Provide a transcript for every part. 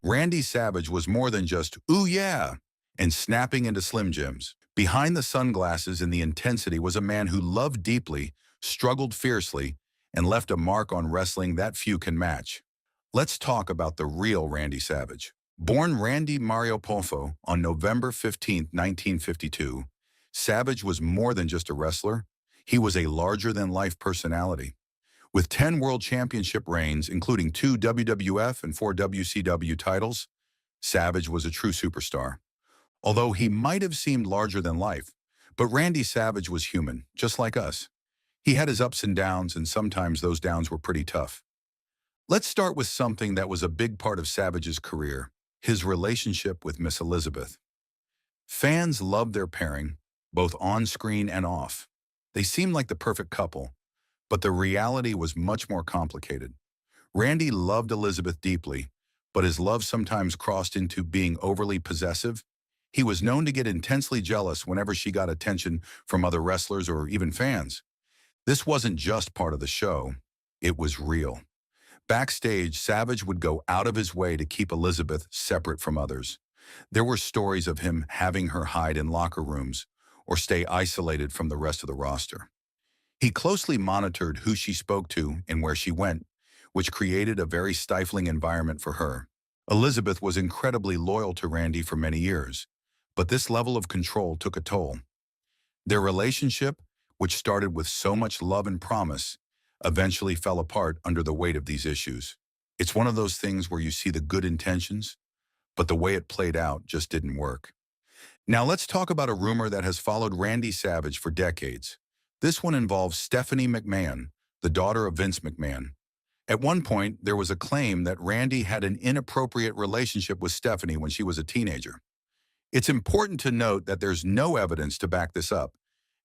Randy Savage was more than just, "Ooh yeah," and snapping into Slim Jims. Behind the sunglasses and the intensity was a man who loved deeply, struggled fiercely, and left a mark on wrestling that few can match. Let's talk about the real Randy Savage. Born Randy Mario Poffo on November 15, 1952, Savage was more than just a wrestler. He was a larger-than-life personality. With 10 world championship reigns, including 2 WWF and 4 WCW titles, Savage was a true superstar. Although he might have seemed larger than life, but Randy Savage was human, just like us. He had his ups and downs, and sometimes those downs were pretty tough. Let's start with something that was a big part of Savage's career, his relationship with Miss Elizabeth. Fans loved their pairing, both on screen and off. They seemed like the perfect couple, but the reality was much more complicated. Randy loved Elizabeth deeply, but his love sometimes crossed into being overly possessive. He was known to get intensely jealous whenever she got attention from other wrestlers or even fans. This wasn't just part of the show, it was real. Backstage, Savage would go out of his way to keep Elizabeth separate from others. There were stories of him having her hide in locker rooms or stay isolated from the rest of the roster. He closely monitored who she spoke to and where she went, which created a very stifling environment for her. Elizabeth was incredibly loyal to Randy for many years, but this level of control took a toll. Their relationship, which started with so much love and promise, eventually fell apart under the weight of these issues. It's one of those things where you see the good intentions, but the way it played out just didn't work. Now let's talk about a rumor that has followed Randy Savage for decades. This one involves Stephanie McMahon, the daughter of Vince McMahon. At one point, there was a claim that Randy had an inappropriate relationship with Stephanie when she was a teenager. It's important to note that there's no evidence to back this up,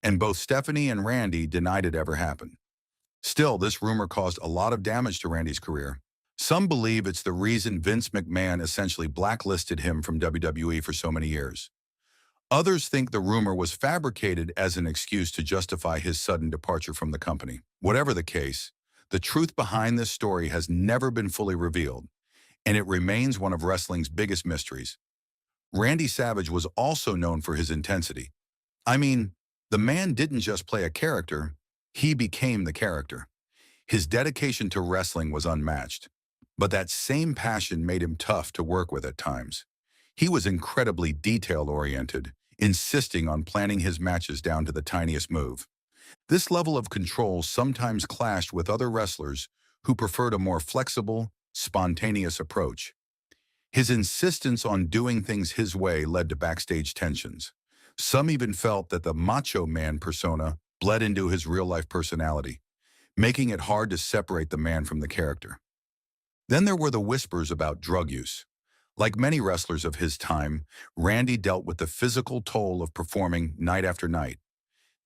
and both Stephanie and Randy denied it ever happened. Still, this rumor caused a lot of damage to Randy's career. Some believe it's the reason Vince McMahon essentially blacklisted him from WWE for so many years. Others think the rumor was fabricated as an excuse to justify his sudden departure from the company. Whatever the case, the truth behind this story has never been fully revealed, and it remains one of wrestling's biggest mysteries. Randy Savage was also known for his intensity. I mean, the man didn't just play a character, he became the character. His dedication to wrestling was unmatched, but that same passion made him tough to work with at times. He was incredibly detail-oriented, insisting on planning his matches down to the tiniest move. This level of control sometimes clashed with other wrestlers who preferred a more flexible, spontaneous approach. His insistence on doing things his way led to backstage tensions. Some even felt that the macho man persona bled into his real-life personality, making it hard to separate the man from the character. Then there were the whispers about drug use. Like many wrestlers of his time, Randy dealt with the physical toll of performing night after night.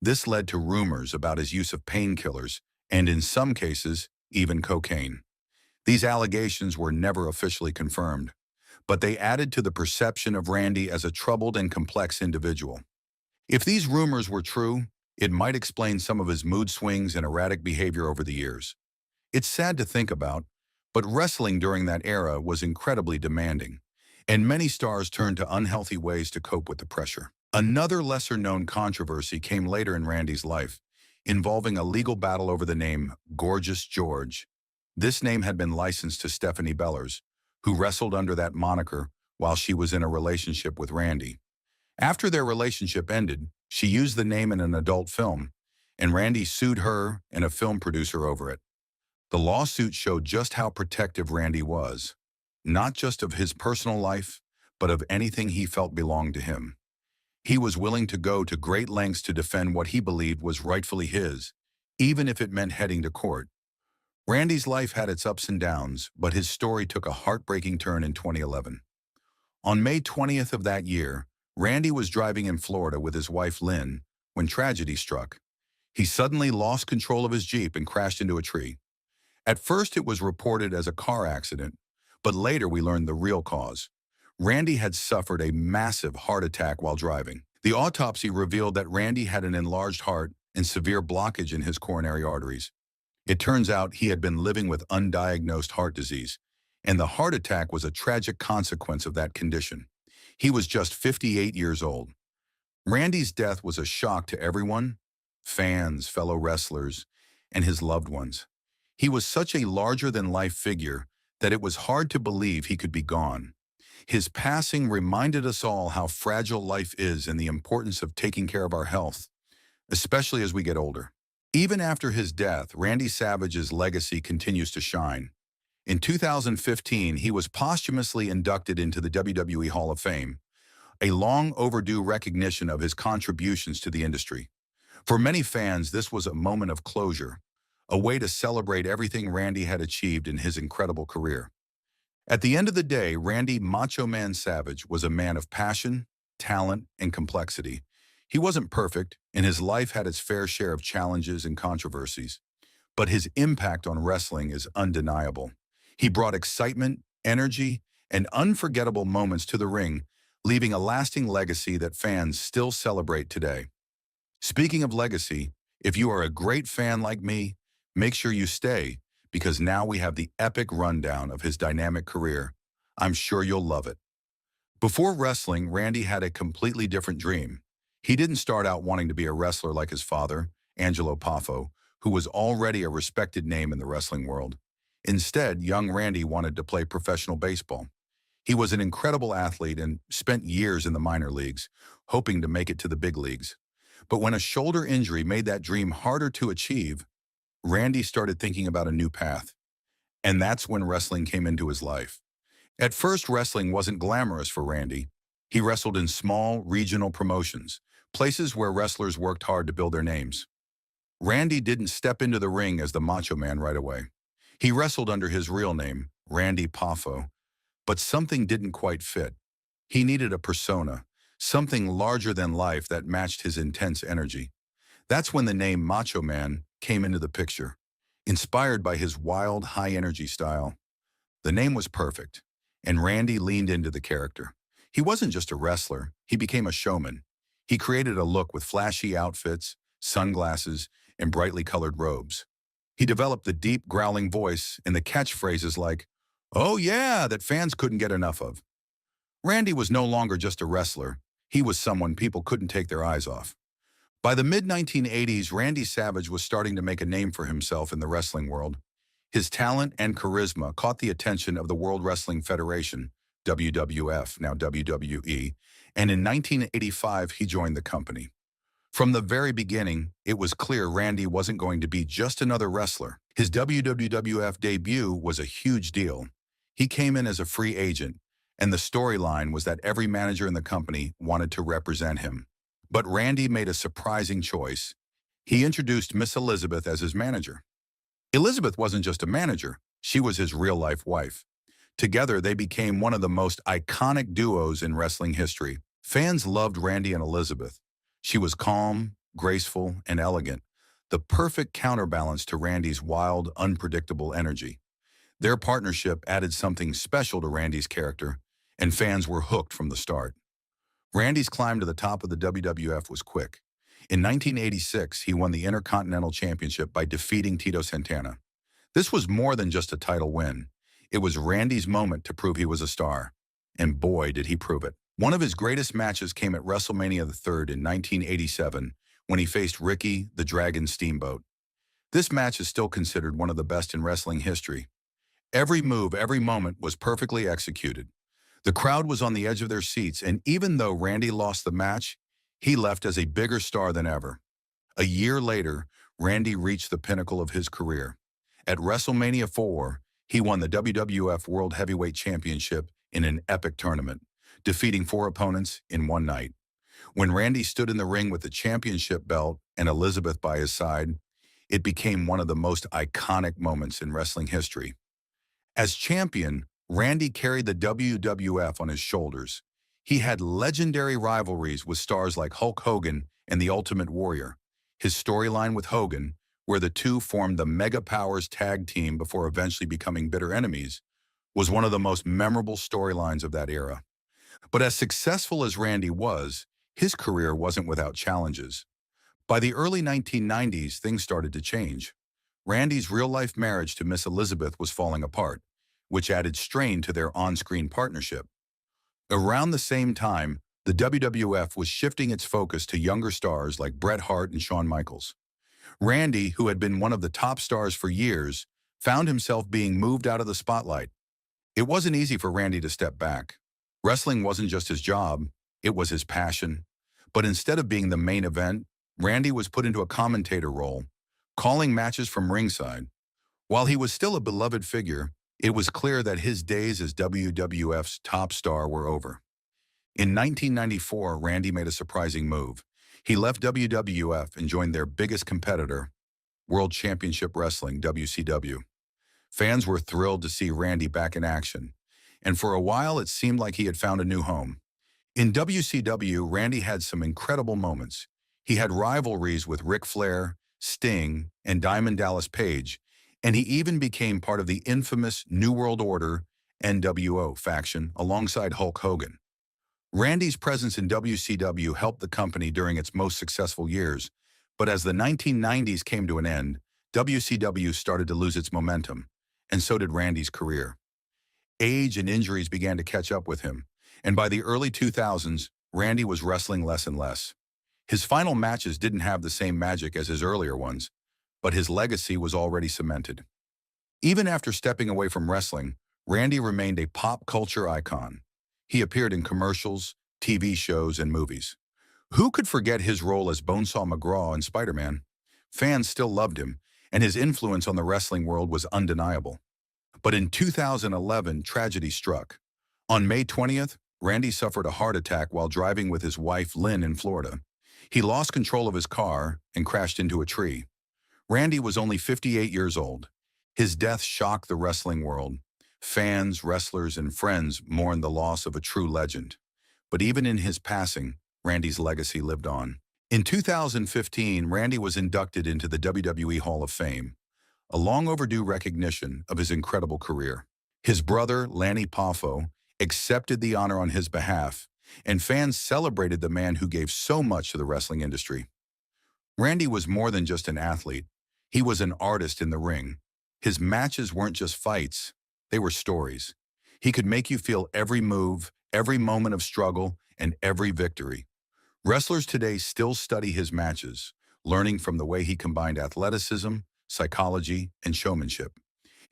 This led to rumors about his use of painkillers and, in some cases, even cocaine. These allegations were never officially confirmed, but they added to the perception of Randy as a troubled and complex individual. If these rumors were true, it might explain some of his mood swings and erratic behavior over the years. It's sad to think about, but wrestling during that era was incredibly demanding, and many stars turned to unhealthy ways to cope with the pressure. Another lesser-known controversy came later in Randy's life, involving a legal battle over the name Gorgeous George. This name had been licensed to Stephanie Bellers, who wrestled under that moniker while she was in a relationship with Randy. After their relationship ended, she used the name in an adult film, and Randy sued her and a film producer over it. The lawsuit showed just how protective Randy was, not just of his personal life, but of anything he felt belonged to him. He was willing to go to great lengths to defend what he believed was rightfully his, even if it meant heading to court. Randy's life had its ups and downs, but his story took a heartbreaking turn in 2011. On May 20th of that year, Randy was driving in Florida with his wife Lynn when tragedy struck. He suddenly lost control of his Jeep and crashed into a tree. At first, it was reported as a car accident, but later we learned the real cause. Randy had suffered a massive heart attack while driving. The autopsy revealed that Randy had an enlarged heart and severe blockage in his coronary arteries. It turns out he had been living with undiagnosed heart disease, and the heart attack was a tragic consequence of that condition. He was just 58 years old. Randy's death was a shock to everyone, fans, fellow wrestlers, and his loved ones. He was such a larger-than-life figure that it was hard to believe he could be gone. His passing reminded us all how fragile life is and the importance of taking care of our health, especially as we get older. Even after his death, Randy Savage's legacy continues to shine. In 2015, he was posthumously inducted into the WWE Hall of Fame, a long overdue recognition of his contributions to the industry. For many fans, this was a moment of closure, a way to celebrate everything Randy had achieved in his incredible career. At the end of the day, Randy Macho Man Savage was a man of passion, talent, and complexity. He wasn't perfect, and his life had its fair share of challenges and controversies, but his impact on wrestling is undeniable. He brought excitement, energy, and unforgettable moments to the ring, leaving a lasting legacy that fans still celebrate today. Speaking of legacy, if you are a great fan like me, make sure you stay, because now we have the epic rundown of his dynamic career. I'm sure you'll love it. Before wrestling, Randy had a completely different dream. He didn't start out wanting to be a wrestler like his father, Angelo Poffo, who was already a respected name in the wrestling world. Instead, young Randy wanted to play professional baseball. He was an incredible athlete and spent years in the minor leagues, hoping to make it to the big leagues. But when a shoulder injury made that dream harder to achieve, Randy started thinking about a new path. And that's when wrestling came into his life. At first, wrestling wasn't glamorous for Randy. He wrestled in small, regional promotions, places where wrestlers worked hard to build their names. Randy didn't step into the ring as the Macho Man right away. He wrestled under his real name, Randy Poffo, but something didn't quite fit. He needed a persona, something larger than life that matched his intense energy. That's when the name Macho Man came into the picture, inspired by his wild, high-energy style. The name was perfect, and Randy leaned into the character. He wasn't just a wrestler, he became a showman. He created a look with flashy outfits, sunglasses, and brightly colored robes. He developed the deep, growling voice and the catchphrases like, "Oh yeah," that fans couldn't get enough of. Randy was no longer just a wrestler. He was someone people couldn't take their eyes off. By the mid-1980s, Randy Savage was starting to make a name for himself in the wrestling world. His talent and charisma caught the attention of the World Wrestling Federation, WWF, now WWE, and in 1985 he joined the company. From the very beginning, it was clear Randy wasn't going to be just another wrestler. His WWF debut was a huge deal. He came in as a free agent, and the storyline was that every manager in the company wanted to represent him. But Randy made a surprising choice. He introduced Miss Elizabeth as his manager. Elizabeth wasn't just a manager, she was his real-life wife. Together, they became one of the most iconic duos in wrestling history. Fans loved Randy and Elizabeth. She was calm, graceful, and elegant, the perfect counterbalance to Randy's wild, unpredictable energy. Their partnership added something special to Randy's character, and fans were hooked from the start. Randy's climb to the top of the WWF was quick. In 1986, he won the Intercontinental Championship by defeating Tito Santana. This was more than just a title win. It was Randy's moment to prove he was a star. And boy, did he prove it. One of his greatest matches came at WrestleMania III in 1987 when he faced Ricky the Dragon Steamboat. This match is still considered one of the best in wrestling history. Every move, every moment was perfectly executed. The crowd was on the edge of their seats, and even though Randy lost the match, he left as a bigger star than ever. A year later, Randy reached the pinnacle of his career. At WrestleMania IV, he won the WWF World Heavyweight Championship in an epic tournament, defeating 4 opponents in one night. When Randy stood in the ring with the championship belt and Elizabeth by his side, it became one of the most iconic moments in wrestling history. As champion, Randy carried the WWF on his shoulders. He had legendary rivalries with stars like Hulk Hogan and The Ultimate Warrior. His storyline with Hogan, where the two formed the Mega Powers tag team before eventually becoming bitter enemies, was one of the most memorable storylines of that era. But as successful as Randy was, his career wasn't without challenges. By the early 1990s, things started to change. Randy's real-life marriage to Miss Elizabeth was falling apart, which added strain to their on-screen partnership. Around the same time, the WWF was shifting its focus to younger stars like Bret Hart and Shawn Michaels. Randy, who had been one of the top stars for years, found himself being moved out of the spotlight. It wasn't easy for Randy to step back. Wrestling wasn't just his job, it was his passion. But instead of being the main event, Randy was put into a commentator role, calling matches from ringside. While he was still a beloved figure, it was clear that his days as WWF's top star were over. In 1994, Randy made a surprising move. He left WWF and joined their biggest competitor, World Championship Wrestling, WCW. Fans were thrilled to see Randy back in action, and for a while it seemed like he had found a new home. In WCW, Randy had some incredible moments. He had rivalries with Ric Flair, Sting, and Diamond Dallas Page, and he even became part of the infamous New World Order NWO faction alongside Hulk Hogan. Randy's presence in WCW helped the company during its most successful years, but as the 1990s came to an end, WCW started to lose its momentum, and so did Randy's career. Age and injuries began to catch up with him, and by the early 2000s, Randy was wrestling less and less. His final matches didn't have the same magic as his earlier ones, but his legacy was already cemented. Even after stepping away from wrestling, Randy remained a pop culture icon. He appeared in commercials, TV shows, and movies. Who could forget his role as Bonesaw McGraw in Spider-Man? Fans still loved him, and his influence on the wrestling world was undeniable. But in 2011, tragedy struck. On May 20th, Randy suffered a heart attack while driving with his wife Lynn in Florida. He lost control of his car and crashed into a tree. Randy was only 58 years old. His death shocked the wrestling world. Fans, wrestlers, and friends mourned the loss of a true legend. But even in his passing, Randy's legacy lived on. In 2015, Randy was inducted into the WWE Hall of Fame, a long overdue recognition of his incredible career. His brother, Lanny Poffo, accepted the honor on his behalf, and fans celebrated the man who gave so much to the wrestling industry. Randy was more than just an athlete. He was an artist in the ring. His matches weren't just fights, they were stories. He could make you feel every move, every moment of struggle, and every victory. Wrestlers today still study his matches, learning from the way he combined athleticism, psychology, and showmanship.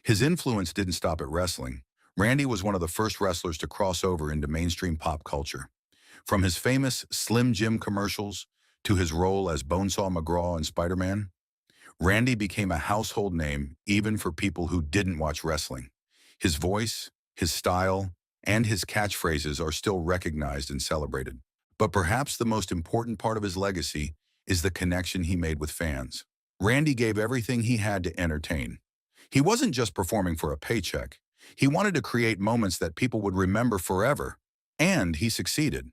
His influence didn't stop at wrestling. Randy was one of the first wrestlers to cross over into mainstream pop culture. From his famous Slim Jim commercials to his role as Bonesaw McGraw in Spider-Man, Randy became a household name even for people who didn't watch wrestling. His voice, his style, and his catchphrases are still recognized and celebrated. But perhaps the most important part of his legacy is the connection he made with fans. Randy gave everything he had to entertain. He wasn't just performing for a paycheck. He wanted to create moments that people would remember forever, and he succeeded.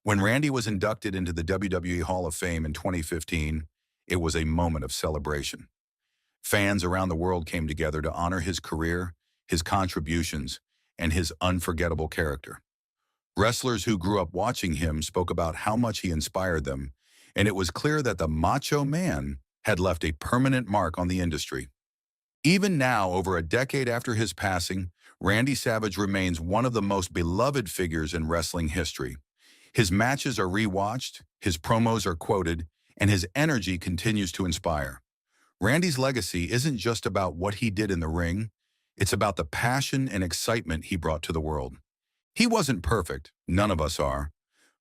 When Randy was inducted into the WWE Hall of Fame in 2015, it was a moment of celebration. Fans around the world came together to honor his career, his contributions, and his unforgettable character. Wrestlers who grew up watching him spoke about how much he inspired them, and it was clear that the Macho Man had left a permanent mark on the industry. Even now, over a decade after his passing, Randy Savage remains one of the most beloved figures in wrestling history. His matches are rewatched, his promos are quoted, and his energy continues to inspire. Randy's legacy isn't just about what he did in the ring, it's about the passion and excitement he brought to the world. He wasn't perfect, none of us are,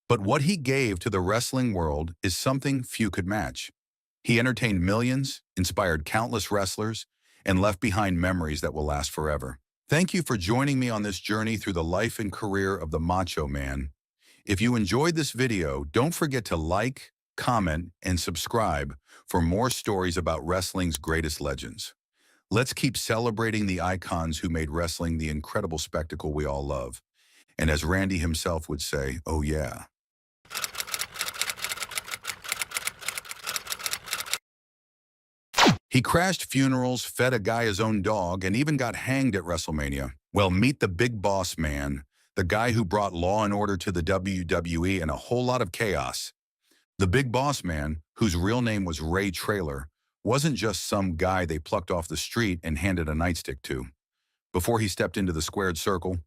but what he gave to the wrestling world is something few could match. He entertained millions, inspired countless wrestlers, and left behind memories that will last forever. Thank you for joining me on this journey through the life and career of the Macho Man. If you enjoyed this video, don't forget to like, comment, and subscribe for more stories about wrestling's greatest legends. Let's keep celebrating the icons who made wrestling the incredible spectacle we all love. And as Randy himself would say, oh yeah. He crashed funerals, fed a guy his own dog, and even got hanged at WrestleMania. Well, meet the Big Boss Man, the guy who brought law and order to the WWE and a whole lot of chaos. The Big Boss Man, whose real name was Ray Traylor, wasn't just some guy they plucked off the street and handed a nightstick to. Before he stepped into the squared circle,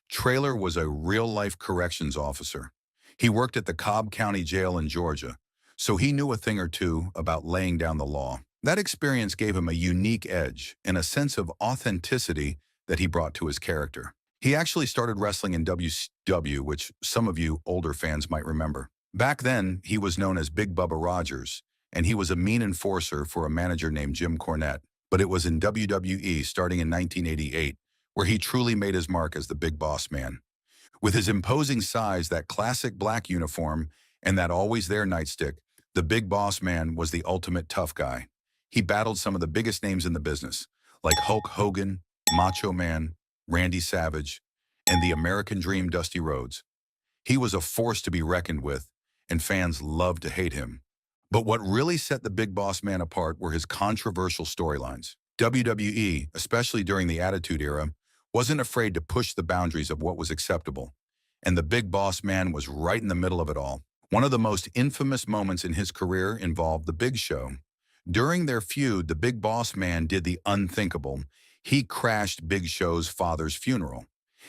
Traylor was a real-life corrections officer. He worked at the Cobb County Jail in Georgia, so he knew a thing or two about laying down the law. That experience gave him a unique edge and a sense of authenticity that he brought to his character. He actually started wrestling in WCW, which some of you older fans might remember. Back then, he was known as Big Bubba Rogers, and he was a mean enforcer for a manager named Jim Cornette. But it was in WWE starting in 1988 where he truly made his mark as the Big Boss Man. With his imposing size, that classic black uniform, and that always there nightstick, the Big Boss Man was the ultimate tough guy. He battled some of the biggest names in the business, like Hulk Hogan, Macho Man, Randy Savage, and the American Dream Dusty Rhodes. He was a force to be reckoned with, and fans loved to hate him. But what really set the Big Boss Man apart were his controversial storylines. WWE, especially during the Attitude Era, wasn't afraid to push the boundaries of what was acceptable, and the Big Boss Man was right in the middle of it all. One of the most infamous moments in his career involved The Big Show. During their feud, the Big Boss Man did the unthinkable. He crashed Big Show's father's funeral.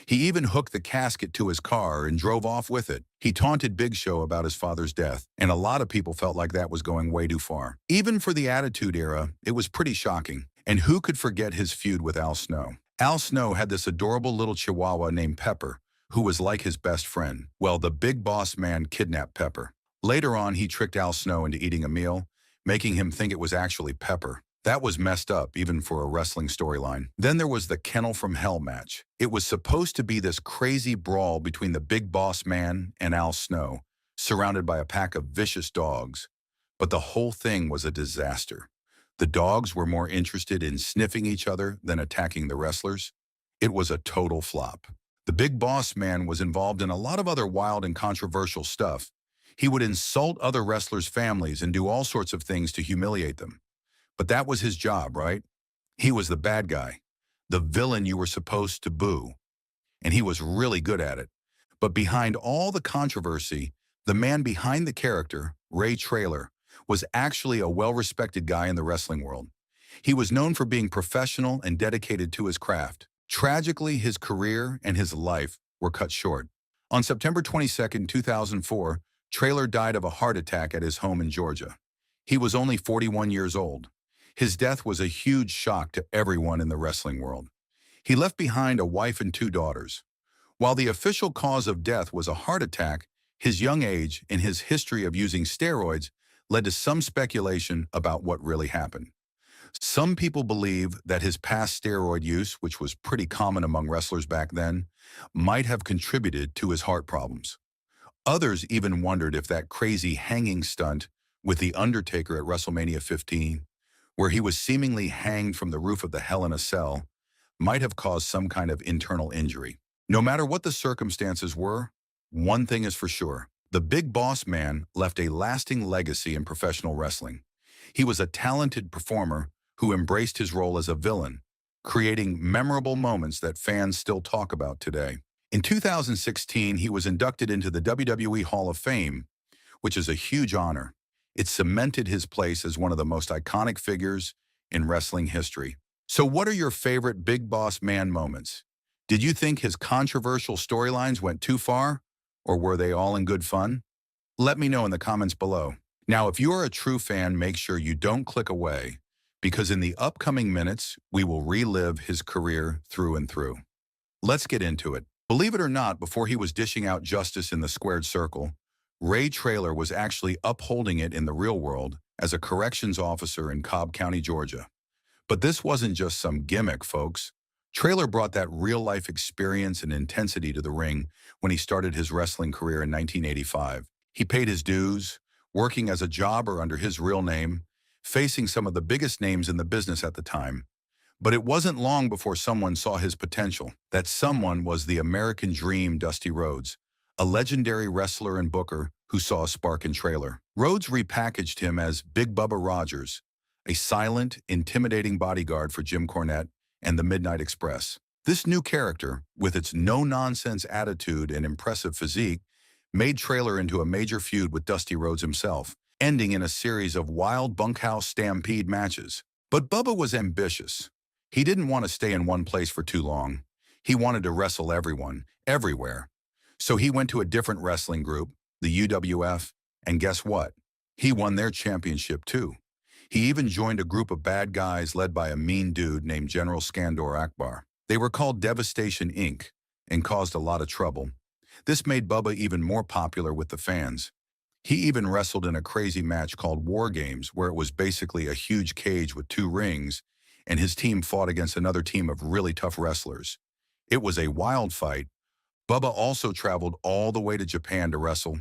He even hooked the casket to his car and drove off with it. He taunted Big Show about his father's death, and a lot of people felt like that was going way too far. Even for the Attitude Era, it was pretty shocking. And who could forget his feud with Al Snow? Al Snow had this adorable little chihuahua named Pepper, who was like his best friend. Well, the Big Boss Man kidnapped Pepper. Later on, he tricked Al Snow into eating a meal, making him think it was actually Pepper. That was messed up, even for a wrestling storyline. Then there was the Kennel from Hell match. It was supposed to be this crazy brawl between the Big Boss Man and Al Snow, surrounded by a pack of vicious dogs. But the whole thing was a disaster. The dogs were more interested in sniffing each other than attacking the wrestlers. It was a total flop. The Big Boss Man was involved in a lot of other wild and controversial stuff. He would insult other wrestlers' families and do all sorts of things to humiliate them. But that was his job, right? He was the bad guy, the villain you were supposed to boo. And he was really good at it. But behind all the controversy, the man behind the character, Ray Traylor, was actually a well-respected guy in the wrestling world. He was known for being professional and dedicated to his craft. Tragically, his career and his life were cut short. On September 22, 2004, Traylor died of a heart attack at his home in Georgia. He was only 41 years old. His death was a huge shock to everyone in the wrestling world. He left behind a wife and 2 daughters. While the official cause of death was a heart attack, his young age and his history of using steroids led to some speculation about what really happened. Some people believe that his past steroid use, which was pretty common among wrestlers back then, might have contributed to his heart problems. Others even wondered if that crazy hanging stunt with The Undertaker at WrestleMania 15, where he was seemingly hanged from the roof of the Hell in a Cell, might have caused some kind of internal injury. No matter what the circumstances were, one thing is for sure. The Big Boss Man left a lasting legacy in professional wrestling. He was a talented performer who embraced his role as a villain, creating memorable moments that fans still talk about today. In 2016, he was inducted into the WWE Hall of Fame, which is a huge honor. It cemented his place as one of the most iconic figures in wrestling history. So what are your favorite Big Boss Man moments? Did you think his controversial storylines went too far? Or were they all in good fun? Let me know in the comments below. Now, if you are a true fan, make sure you don't click away, because in the upcoming minutes, we will relive his career through and through. Let's get into it. Believe it or not, before he was dishing out justice in the squared circle, Ray Traylor was actually upholding it in the real world as a corrections officer in Cobb County, Georgia. But this wasn't just some gimmick, folks. Traylor brought that real-life experience and intensity to the ring when he started his wrestling career in 1985. He paid his dues, working as a jobber under his real name, facing some of the biggest names in the business at the time. But it wasn't long before someone saw his potential. That someone was the American Dream Dusty Rhodes, a legendary wrestler and booker who saw a spark in Traylor. Rhodes repackaged him as Big Bubba Rogers, a silent, intimidating bodyguard for Jim Cornette and the Midnight Express. This new character, with its no-nonsense attitude and impressive physique, made Traylor into a major feud with Dusty Rhodes himself, ending in a series of wild bunkhouse stampede matches. But Bubba was ambitious. He didn't want to stay in one place for too long. He wanted to wrestle everyone, everywhere. So he went to a different wrestling group, the UWF, and guess what? He won their championship too. He even joined a group of bad guys led by a mean dude named General Skandor Akbar. They were called Devastation Inc. and caused a lot of trouble. This made Bubba even more popular with the fans. He even wrestled in a crazy match called War Games, where it was basically a huge cage with two rings, and his team fought against another team of really tough wrestlers. It was a wild fight. Bubba also traveled all the way to Japan to wrestle.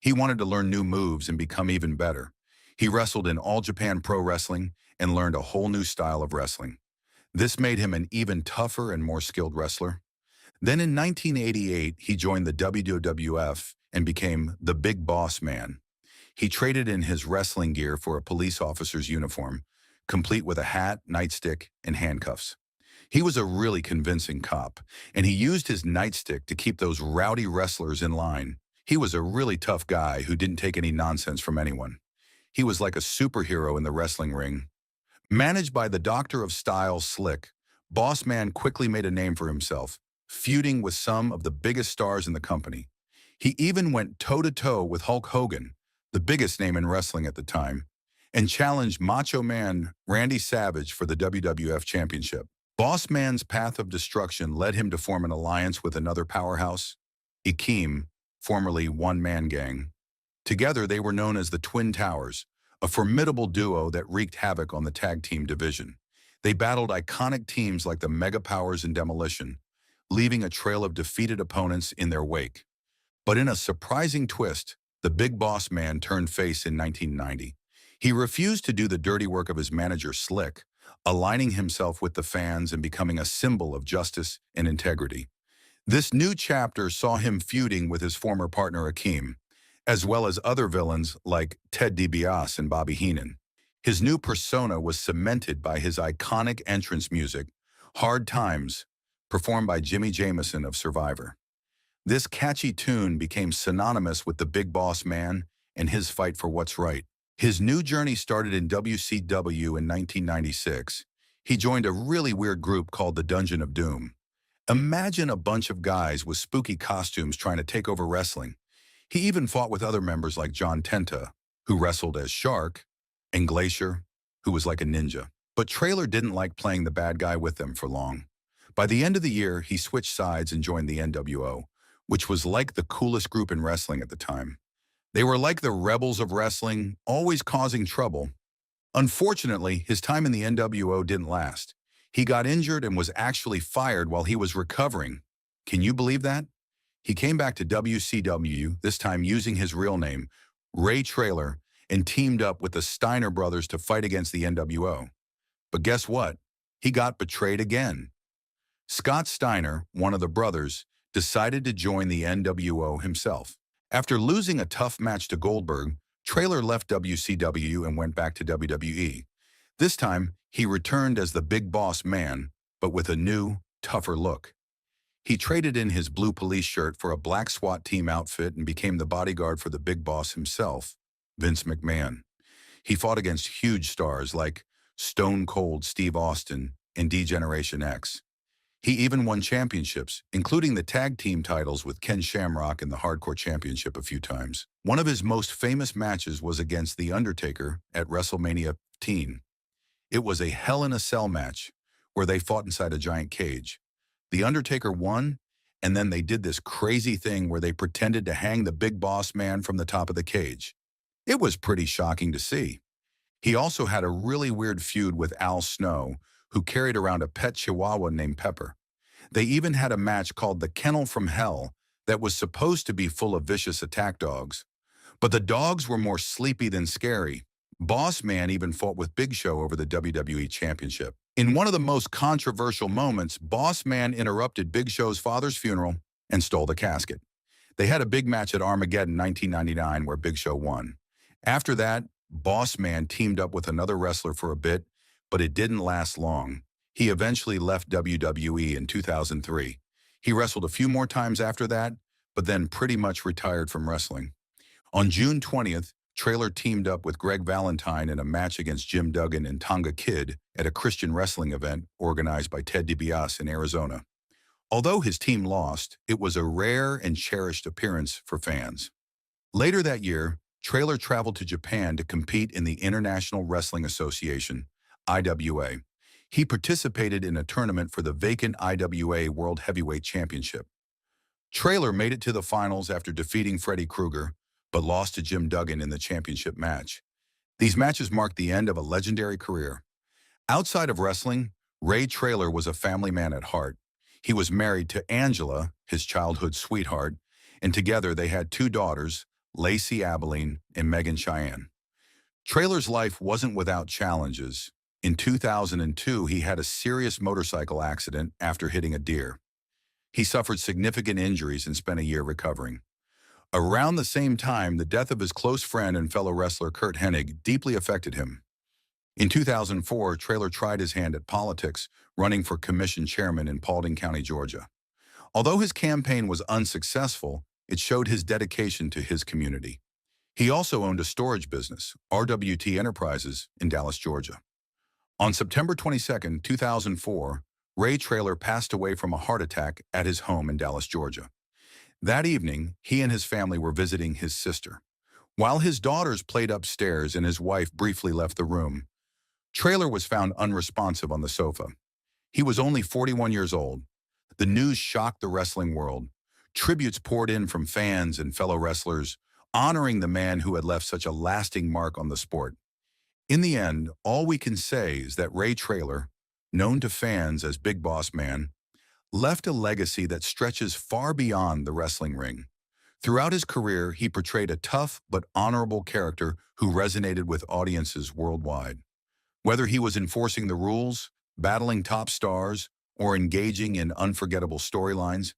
He wanted to learn new moves and become even better. He wrestled in All Japan Pro Wrestling and learned a whole new style of wrestling. This made him an even tougher and more skilled wrestler. Then in 1988, he joined the WWF and became the Big Boss Man. He traded in his wrestling gear for a police officer's uniform, complete with a hat, nightstick, and handcuffs. He was a really convincing cop, and he used his nightstick to keep those rowdy wrestlers in line. He was a really tough guy who didn't take any nonsense from anyone. He was like a superhero in the wrestling ring. Managed by the Doctor of Style Slick, Boss Man quickly made a name for himself, feuding with some of the biggest stars in the company. He even went toe-to-toe with Hulk Hogan, the biggest name in wrestling at the time, and challenged Macho Man Randy Savage for the WWF Championship. Boss Man's path of destruction led him to form an alliance with another powerhouse, Akeem, formerly One Man Gang. Together, they were known as the Twin Towers, a formidable duo that wreaked havoc on the tag team division. They battled iconic teams like the Mega Powers and Demolition, leaving a trail of defeated opponents in their wake. But in a surprising twist, the Big Boss Man turned face in 1990. He refused to do the dirty work of his manager Slick, aligning himself with the fans and becoming a symbol of justice and integrity. This new chapter saw him feuding with his former partner Akeem, as well as other villains like Ted DiBiase and Bobby Heenan. His new persona was cemented by his iconic entrance music, Hard Times, performed by Jimmy Jamison of Survivor. This catchy tune became synonymous with the Big Boss Man and his fight for what's right. His new journey started in WCW in 1996. He joined a really weird group called the Dungeon of Doom. Imagine a bunch of guys with spooky costumes trying to take over wrestling. He even fought with other members like John Tenta, who wrestled as Shark, and Glacier, who was like a ninja. But Trailer didn't like playing the bad guy with them for long. By the end of the year, he switched sides and joined the NWO, which was like the coolest group in wrestling at the time. They were like the rebels of wrestling, always causing trouble. Unfortunately, his time in the NWO didn't last. He got injured and was actually fired while he was recovering. Can you believe that? He came back to WCW, this time using his real name, Ray Traylor, and teamed up with the Steiner brothers to fight against the NWO. But guess what? He got betrayed again. Scott Steiner, one of the brothers, decided to join the NWO himself. After losing a tough match to Goldberg, Traylor left WCW and went back to WWE. This time, he returned as the Big Boss Man, but with a new, tougher look. He traded in his blue police shirt for a black SWAT team outfit and became the bodyguard for the Big Boss himself, Vince McMahon. He fought against huge stars like Stone Cold Steve Austin and D-Generation X. He even won championships, including the tag team titles with Ken Shamrock and the Hardcore Championship a few times. One of his most famous matches was against The Undertaker at WrestleMania 15. It was a Hell in a Cell match where they fought inside a giant cage. The Undertaker won, and then they did this crazy thing where they pretended to hang the Big Boss Man from the top of the cage. It was pretty shocking to see. He also had a really weird feud with Al Snow, who carried around a pet chihuahua named Pepper. They even had a match called the Kennel from Hell that was supposed to be full of vicious attack dogs. But the dogs were more sleepy than scary. Boss Man even fought with Big Show over the WWE Championship. In one of the most controversial moments, Boss Man interrupted Big Show's father's funeral and stole the casket. They had a big match at Armageddon 1999 where Big Show won. After that, Boss Man teamed up with another wrestler for a bit, but it didn't last long. He eventually left WWE in 2003. He wrestled a few more times after that, but then pretty much retired from wrestling. On June 20th, Trailer teamed up with Greg Valentine in a match against Jim Duggan and Tonga Kid at a Christian wrestling event organized by Ted DiBiase in Arizona. Although his team lost, it was a rare and cherished appearance for fans. Later that year, Trailer traveled to Japan to compete in the International Wrestling Association, IWA. He participated in a tournament for the vacant IWA World Heavyweight Championship. Trailer made it to the finals after defeating Freddy Krueger, but lost to Jim Duggan in the championship match. These matches marked the end of a legendary career. Outside of wrestling, Ray Trailer was a family man at heart. He was married to Angela, his childhood sweetheart, and together they had two daughters, Lacey Abilene and Megan Cheyenne. Trailer's life wasn't without challenges. In 2002, he had a serious motorcycle accident after hitting a deer. He suffered significant injuries and spent a year recovering. Around the same time, the death of his close friend and fellow wrestler Curt Hennig deeply affected him. In 2004, Trailer tried his hand at politics, running for commission chairman in Paulding County, Georgia. Although his campaign was unsuccessful, it showed his dedication to his community. He also owned a storage business, RWT Enterprises, in Dallas, Georgia. On September 22, 2004, Ray Trailer passed away from a heart attack at his home in Dallas, Georgia. That evening, he and his family were visiting his sister. While his daughters played upstairs and his wife briefly left the room, Trailer was found unresponsive on the sofa. He was only 41 years old. The news shocked the wrestling world. Tributes poured in from fans and fellow wrestlers, honoring the man who had left such a lasting mark on the sport. In the end, all we can say is that Ray Trailer, known to fans as Big Boss Man, left a legacy that stretches far beyond the wrestling ring. Throughout his career, he portrayed a tough but honorable character who resonated with audiences worldwide. Whether he was enforcing the rules, battling top stars, or engaging in unforgettable storylines,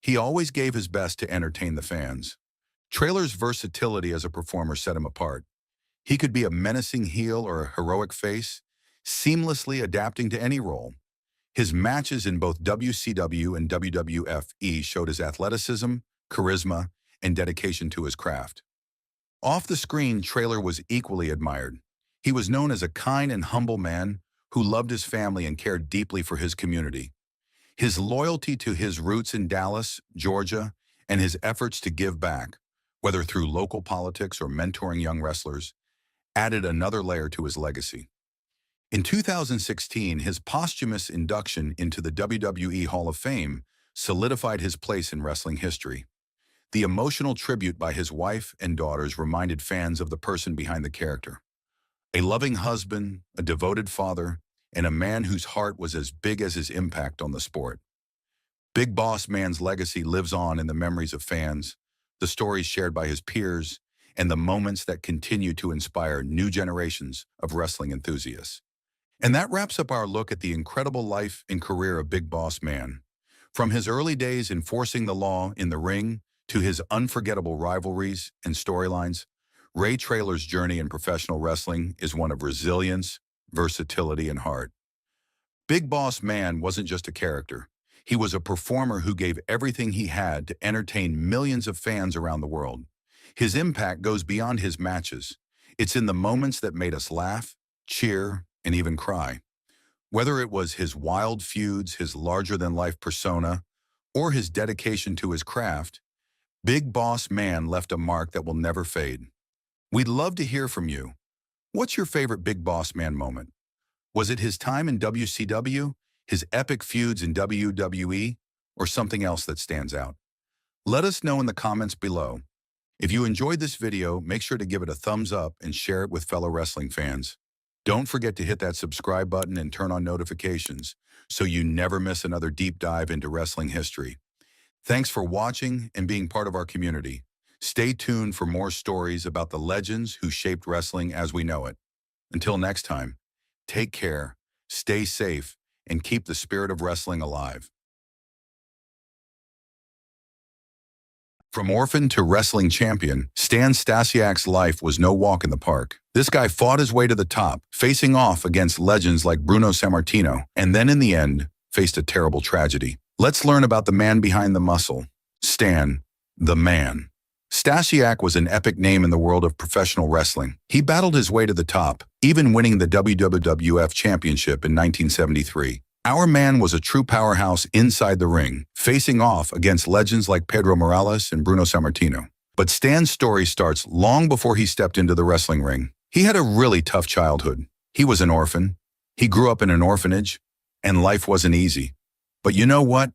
he always gave his best to entertain the fans. Trailer's versatility as a performer set him apart. He could be a menacing heel or a heroic face, seamlessly adapting to any role. His matches in both WCW and WWFE showed his athleticism, charisma, and dedication to his craft. Off the screen, Trailer was equally admired. He was known as a kind and humble man who loved his family and cared deeply for his community. His loyalty to his roots in Dallas, Georgia, and his efforts to give back, whether through local politics or mentoring young wrestlers, added another layer to his legacy. In 2016, his posthumous induction into the WWE Hall of Fame solidified his place in wrestling history. The emotional tribute by his wife and daughters reminded fans of the person behind the character. A loving husband, a devoted father, and a man whose heart was as big as his impact on the sport. Big Boss Man's legacy lives on in the memories of fans, the stories shared by his peers, and the moments that continue to inspire new generations of wrestling enthusiasts. And that wraps up our look at the incredible life and career of Big Boss Man. From his early days enforcing the law in the ring to his unforgettable rivalries and storylines, Ray Trailer's journey in professional wrestling is one of resilience, versatility, and heart. Big Boss Man wasn't just a character. He was a performer who gave everything he had to entertain millions of fans around the world. His impact goes beyond his matches. It's in the moments that made us laugh, cheer, and even cry. Whether it was his wild feuds, his larger-than-life persona, or his dedication to his craft, Big Boss Man left a mark that will never fade. We'd love to hear from you. What's your favorite Big Boss Man moment? Was it his time in WCW, his epic feuds in WWE, or something else that stands out? Let us know in the comments below. If you enjoyed this video, make sure to give it a thumbs up and share it with fellow wrestling fans. Don't forget to hit that subscribe button and turn on notifications so you never miss another deep dive into wrestling history. Thanks for watching and being part of our community. Stay tuned for more stories about the legends who shaped wrestling as we know it. Until next time, take care, stay safe, and keep the spirit of wrestling alive. From orphan to wrestling champion, Stan Stasiak's life was no walk in the park. This guy fought his way to the top, facing off against legends like Bruno Sammartino, and then in the end, faced a terrible tragedy. Let's learn about the man behind the muscle, Stan, the Man. Stasiak was an epic name in the world of professional wrestling. He battled his way to the top, even winning the WWF Championship in 1973. Our man was a true powerhouse inside the ring, facing off against legends like Pedro Morales and Bruno Sammartino. But Stan's story starts long before he stepped into the wrestling ring. He had a really tough childhood. He was an orphan. He grew up in an orphanage, and life wasn't easy. But you know what?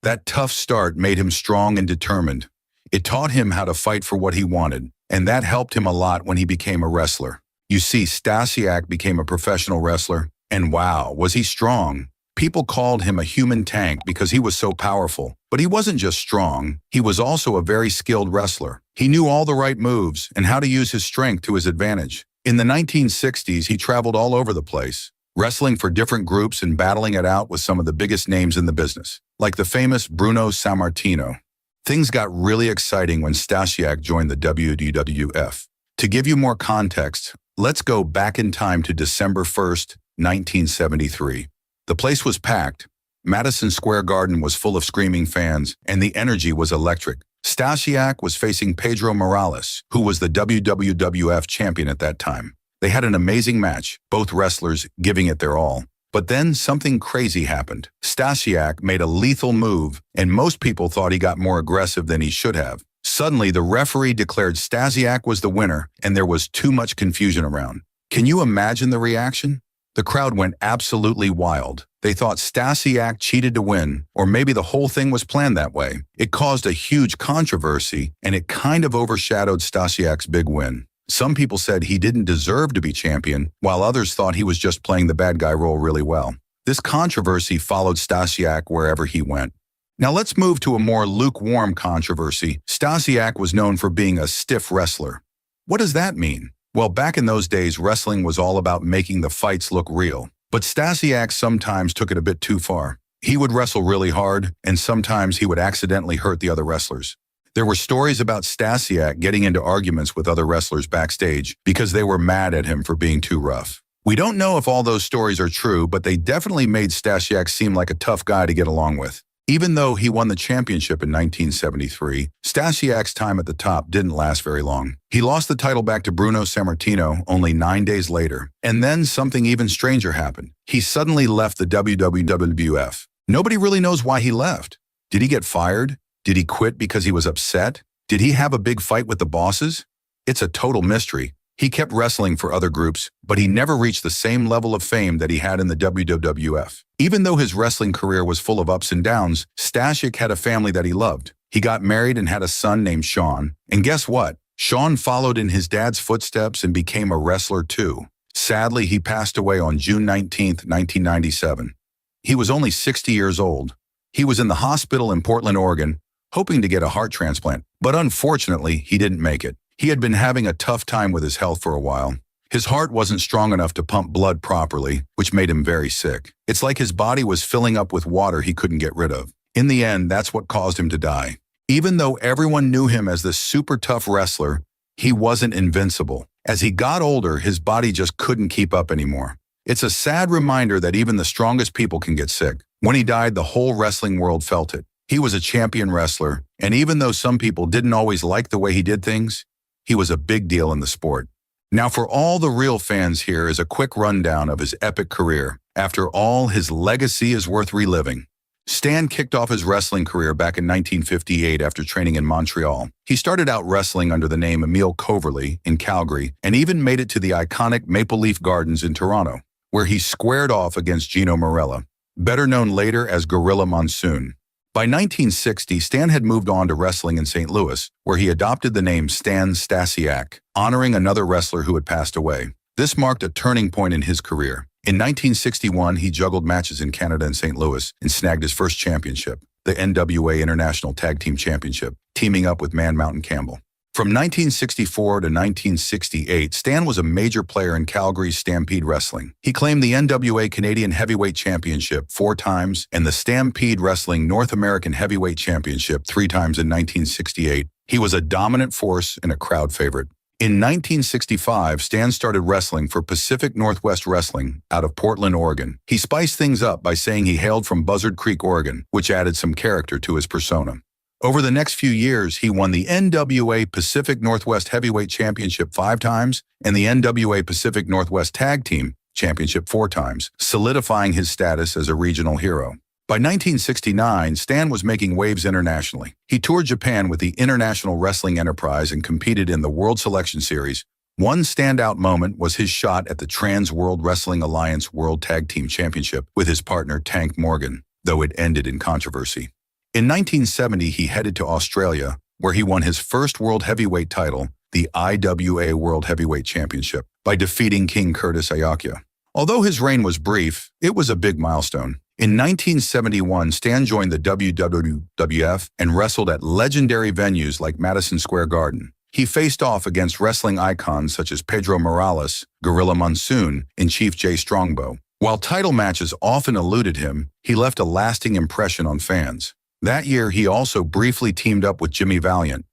That tough start made him strong and determined. It taught him how to fight for what he wanted, and that helped him a lot when he became a wrestler. You see, Stasiak became a professional wrestler, and wow, was he strong. People called him a human tank because he was so powerful. But he wasn't just strong, he was also a very skilled wrestler. He knew all the right moves and how to use his strength to his advantage. In the 1960s, he traveled all over the place, wrestling for different groups and battling it out with some of the biggest names in the business, like the famous Bruno Sammartino. Things got really exciting when Stasiak joined the WWF. To give you more context, let's go back in time to December 1st, 1973. The place was packed. Madison Square Garden was full of screaming fans, and the energy was electric. Stasiak was facing Pedro Morales, who was the WWF champion at that time. They had an amazing match, both wrestlers giving it their all. But then something crazy happened. Stasiak made a lethal move, and most people thought he got more aggressive than he should have. Suddenly, the referee declared Stasiak was the winner, and there was too much confusion around. Can you imagine the reaction? The crowd went absolutely wild. They thought Stasiak cheated to win, or maybe the whole thing was planned that way. It caused a huge controversy, and it kind of overshadowed Stasiak's big win. Some people said he didn't deserve to be champion, while others thought he was just playing the bad guy role really well. This controversy followed Stasiak wherever he went. Now let's move to a more lukewarm controversy. Stasiak was known for being a stiff wrestler. What does that mean? Well, back in those days, wrestling was all about making the fights look real. But Stasiak sometimes took it a bit too far. He would wrestle really hard, and sometimes he would accidentally hurt the other wrestlers. There were stories about Stasiak getting into arguments with other wrestlers backstage because they were mad at him for being too rough. We don't know if all those stories are true, but they definitely made Stasiak seem like a tough guy to get along with. Even though he won the championship in 1973, Stasiak's time at the top didn't last very long. He lost the title back to Bruno Sammartino only 9 days later. And then something even stranger happened. He suddenly left the WWF. Nobody really knows why he left. Did he get fired? Did he quit because he was upset? Did he have a big fight with the bosses? It's a total mystery. He kept wrestling for other groups, but he never reached the same level of fame that he had in the WWF. Even though his wrestling career was full of ups and downs, Stasiak had a family that he loved. He got married and had a son named Sean. And guess what? Sean followed in his dad's footsteps and became a wrestler too. Sadly, he passed away on June 19, 1997. He was only 60 years old. He was in the hospital in Portland, Oregon, hoping to get a heart transplant, but unfortunately, he didn't make it. He had been having a tough time with his health for a while. His heart wasn't strong enough to pump blood properly, which made him very sick. It's like his body was filling up with water he couldn't get rid of. In the end, that's what caused him to die. Even though everyone knew him as this super tough wrestler, he wasn't invincible. As he got older, his body just couldn't keep up anymore. It's a sad reminder that even the strongest people can get sick. When he died, the whole wrestling world felt it. He was a champion wrestler, and even though some people didn't always like the way he did things, he was a big deal in the sport. Now for all the real fans, here is a quick rundown of his epic career. After all, his legacy is worth reliving. Stan kicked off his wrestling career back in 1958 after training in Montreal. He started out wrestling under the name Emile Coverley in Calgary and even made it to the iconic Maple Leaf Gardens in Toronto, where he squared off against Gino Marella, better known later as Gorilla Monsoon. By 1960, Stan had moved on to wrestling in St. Louis, where he adopted the name Stan Stasiak, honoring another wrestler who had passed away. This marked a turning point in his career. In 1961, he juggled matches in Canada and St. Louis and snagged his first championship, the NWA International Tag Team Championship, teaming up with Man Mountain Campbell. From 1964 to 1968, Stan was a major player in Calgary's Stampede Wrestling. He claimed the NWA Canadian Heavyweight Championship 4 times and the Stampede Wrestling North American Heavyweight Championship 3 times in 1968. He was a dominant force and a crowd favorite. In 1965, Stan started wrestling for Pacific Northwest Wrestling out of Portland, Oregon. He spiced things up by saying he hailed from Buzzard Creek, Oregon, which added some character to his persona. Over the next few years, he won the NWA Pacific Northwest Heavyweight Championship 5 times and the NWA Pacific Northwest Tag Team Championship 4 times, solidifying his status as a regional hero. By 1969, Stan was making waves internationally. He toured Japan with the International Wrestling Enterprise and competed in the World Selection Series. One standout moment was his shot at the Trans World Wrestling Alliance World Tag Team Championship with his partner Tank Morgan, though it ended in controversy. In 1970, he headed to Australia, where he won his first world heavyweight title, the IWA World Heavyweight Championship, by defeating King Curtis Ayakia. Although his reign was brief, it was a big milestone. In 1971, Stan joined the WWF and wrestled at legendary venues like Madison Square Garden. He faced off against wrestling icons such as Pedro Morales, Gorilla Monsoon, and Chief Jay Strongbow. While title matches often eluded him, he left a lasting impression on fans. That year, he also briefly teamed up with Jimmy Valiant,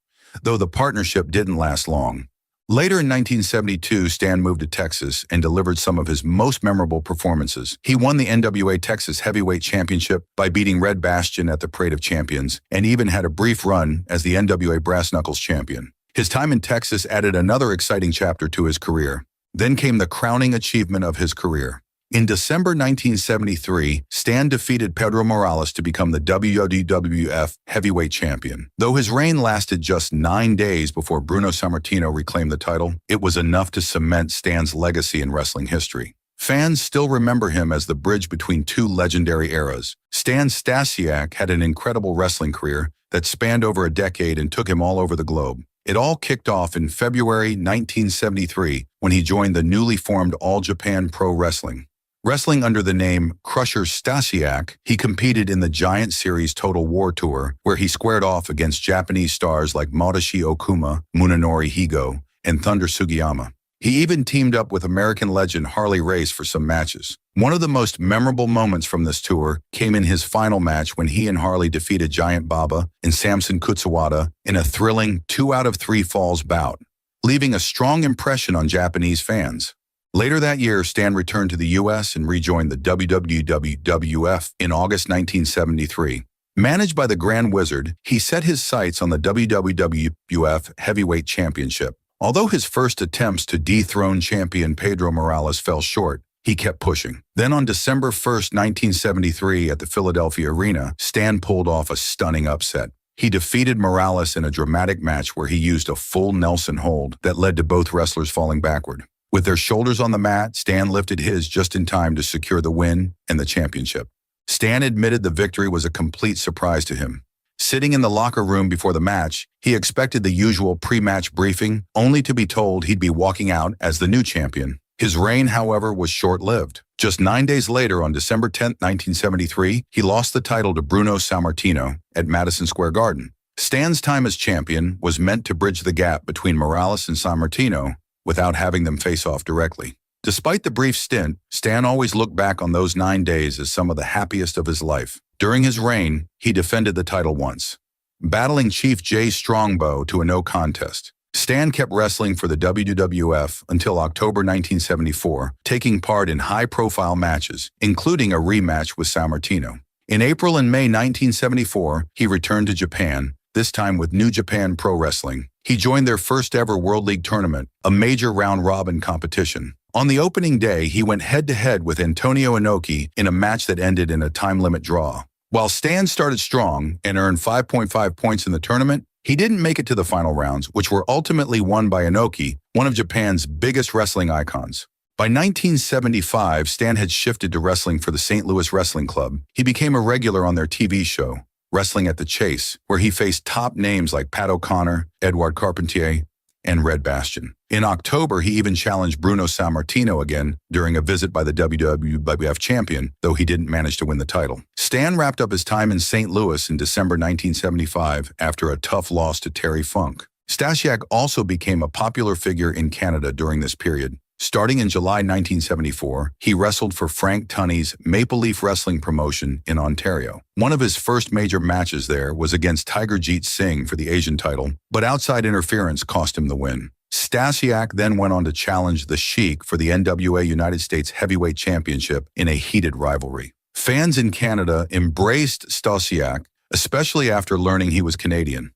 though the partnership didn't last long. Later in 1972, Stan moved to Texas and delivered some of his most memorable performances. He won the NWA Texas Heavyweight Championship by beating Red Bastion at the Parade of Champions, and even had a brief run as the NWA Brass Knuckles champion. His time in Texas added another exciting chapter to his career. Then came the crowning achievement of his career. In December 1973, Stan defeated Pedro Morales to become the WWF Heavyweight Champion. Though his reign lasted just 9 days before Bruno Sammartino reclaimed the title, it was enough to cement Stan's legacy in wrestling history. Fans still remember him as the bridge between two legendary eras. Stan Stasiak had an incredible wrestling career that spanned over a decade and took him all over the globe. It all kicked off in February 1973 when he joined the newly formed All Japan Pro Wrestling. Wrestling under the name Crusher Stasiak, he competed in the Giant Series Total War Tour, where he squared off against Japanese stars like Madoshi Okuma, Munenori Higo, and Thunder Sugiyama. He even teamed up with American legend Harley Race for some matches. One of the most memorable moments from this tour came in his final match when he and Harley defeated Giant Baba and Samson Kutsuwada in a thrilling 2 out of 3 falls bout, leaving a strong impression on Japanese fans. Later that year, Stan returned to the U.S. and rejoined the WWF in August 1973. Managed by the Grand Wizard, he set his sights on the WWF Heavyweight Championship. Although his first attempts to dethrone champion Pedro Morales fell short, he kept pushing. Then on December 1, 1973, at the Philadelphia Arena, Stan pulled off a stunning upset. He defeated Morales in a dramatic match where he used a full Nelson hold that led to both wrestlers falling backward. With their shoulders on the mat, Stan lifted his just in time to secure the win and the championship. Stan admitted the victory was a complete surprise to him. Sitting in the locker room before the match, he expected the usual pre-match briefing, only to be told he'd be walking out as the new champion. His reign, however, was short-lived. Just 9 days later, on December 10, 1973, he lost the title to Bruno Sammartino at Madison Square Garden. Stan's time as champion was meant to bridge the gap between Morales and Sammartino without having them face off directly. Despite the brief stint, Stan always looked back on those 9 days as some of the happiest of his life. During his reign, he defended the title once, battling Chief Jay Strongbow to a no contest. Stan kept wrestling for the WWF until October 1974, taking part in high-profile matches, including a rematch with Sammartino. In April and May 1974, he returned to Japan, this time with New Japan Pro Wrestling. He joined their first-ever World League tournament, a major round-robin competition. On the opening day, he went head-to-head with Antonio Inoki in a match that ended in a time-limit draw. While Stan started strong and earned 5.5 points in the tournament, he didn't make it to the final rounds, which were ultimately won by Inoki, one of Japan's biggest wrestling icons. By 1975, Stan had shifted to wrestling for the St. Louis Wrestling Club. He became a regular on their TV show, Wrestling at the Chase, where he faced top names like Pat O'Connor, Edouard Carpentier, and Red Bastion. In October, he even challenged Bruno Sammartino again during a visit by the WWF champion, though he didn't manage to win the title. Stan wrapped up his time in St. Louis in December 1975 after a tough loss to Terry Funk. Stasiak also became a popular figure in Canada during this period. Starting in July 1974, he wrestled for Frank Tunney's Maple Leaf Wrestling promotion in Ontario. One of his first major matches there was against Tiger Jeet Singh for the Asian title, but outside interference cost him the win. Stasiak then went on to challenge the Sheik for the NWA United States Heavyweight Championship in a heated rivalry. Fans in Canada embraced Stasiak, especially after learning he was Canadian.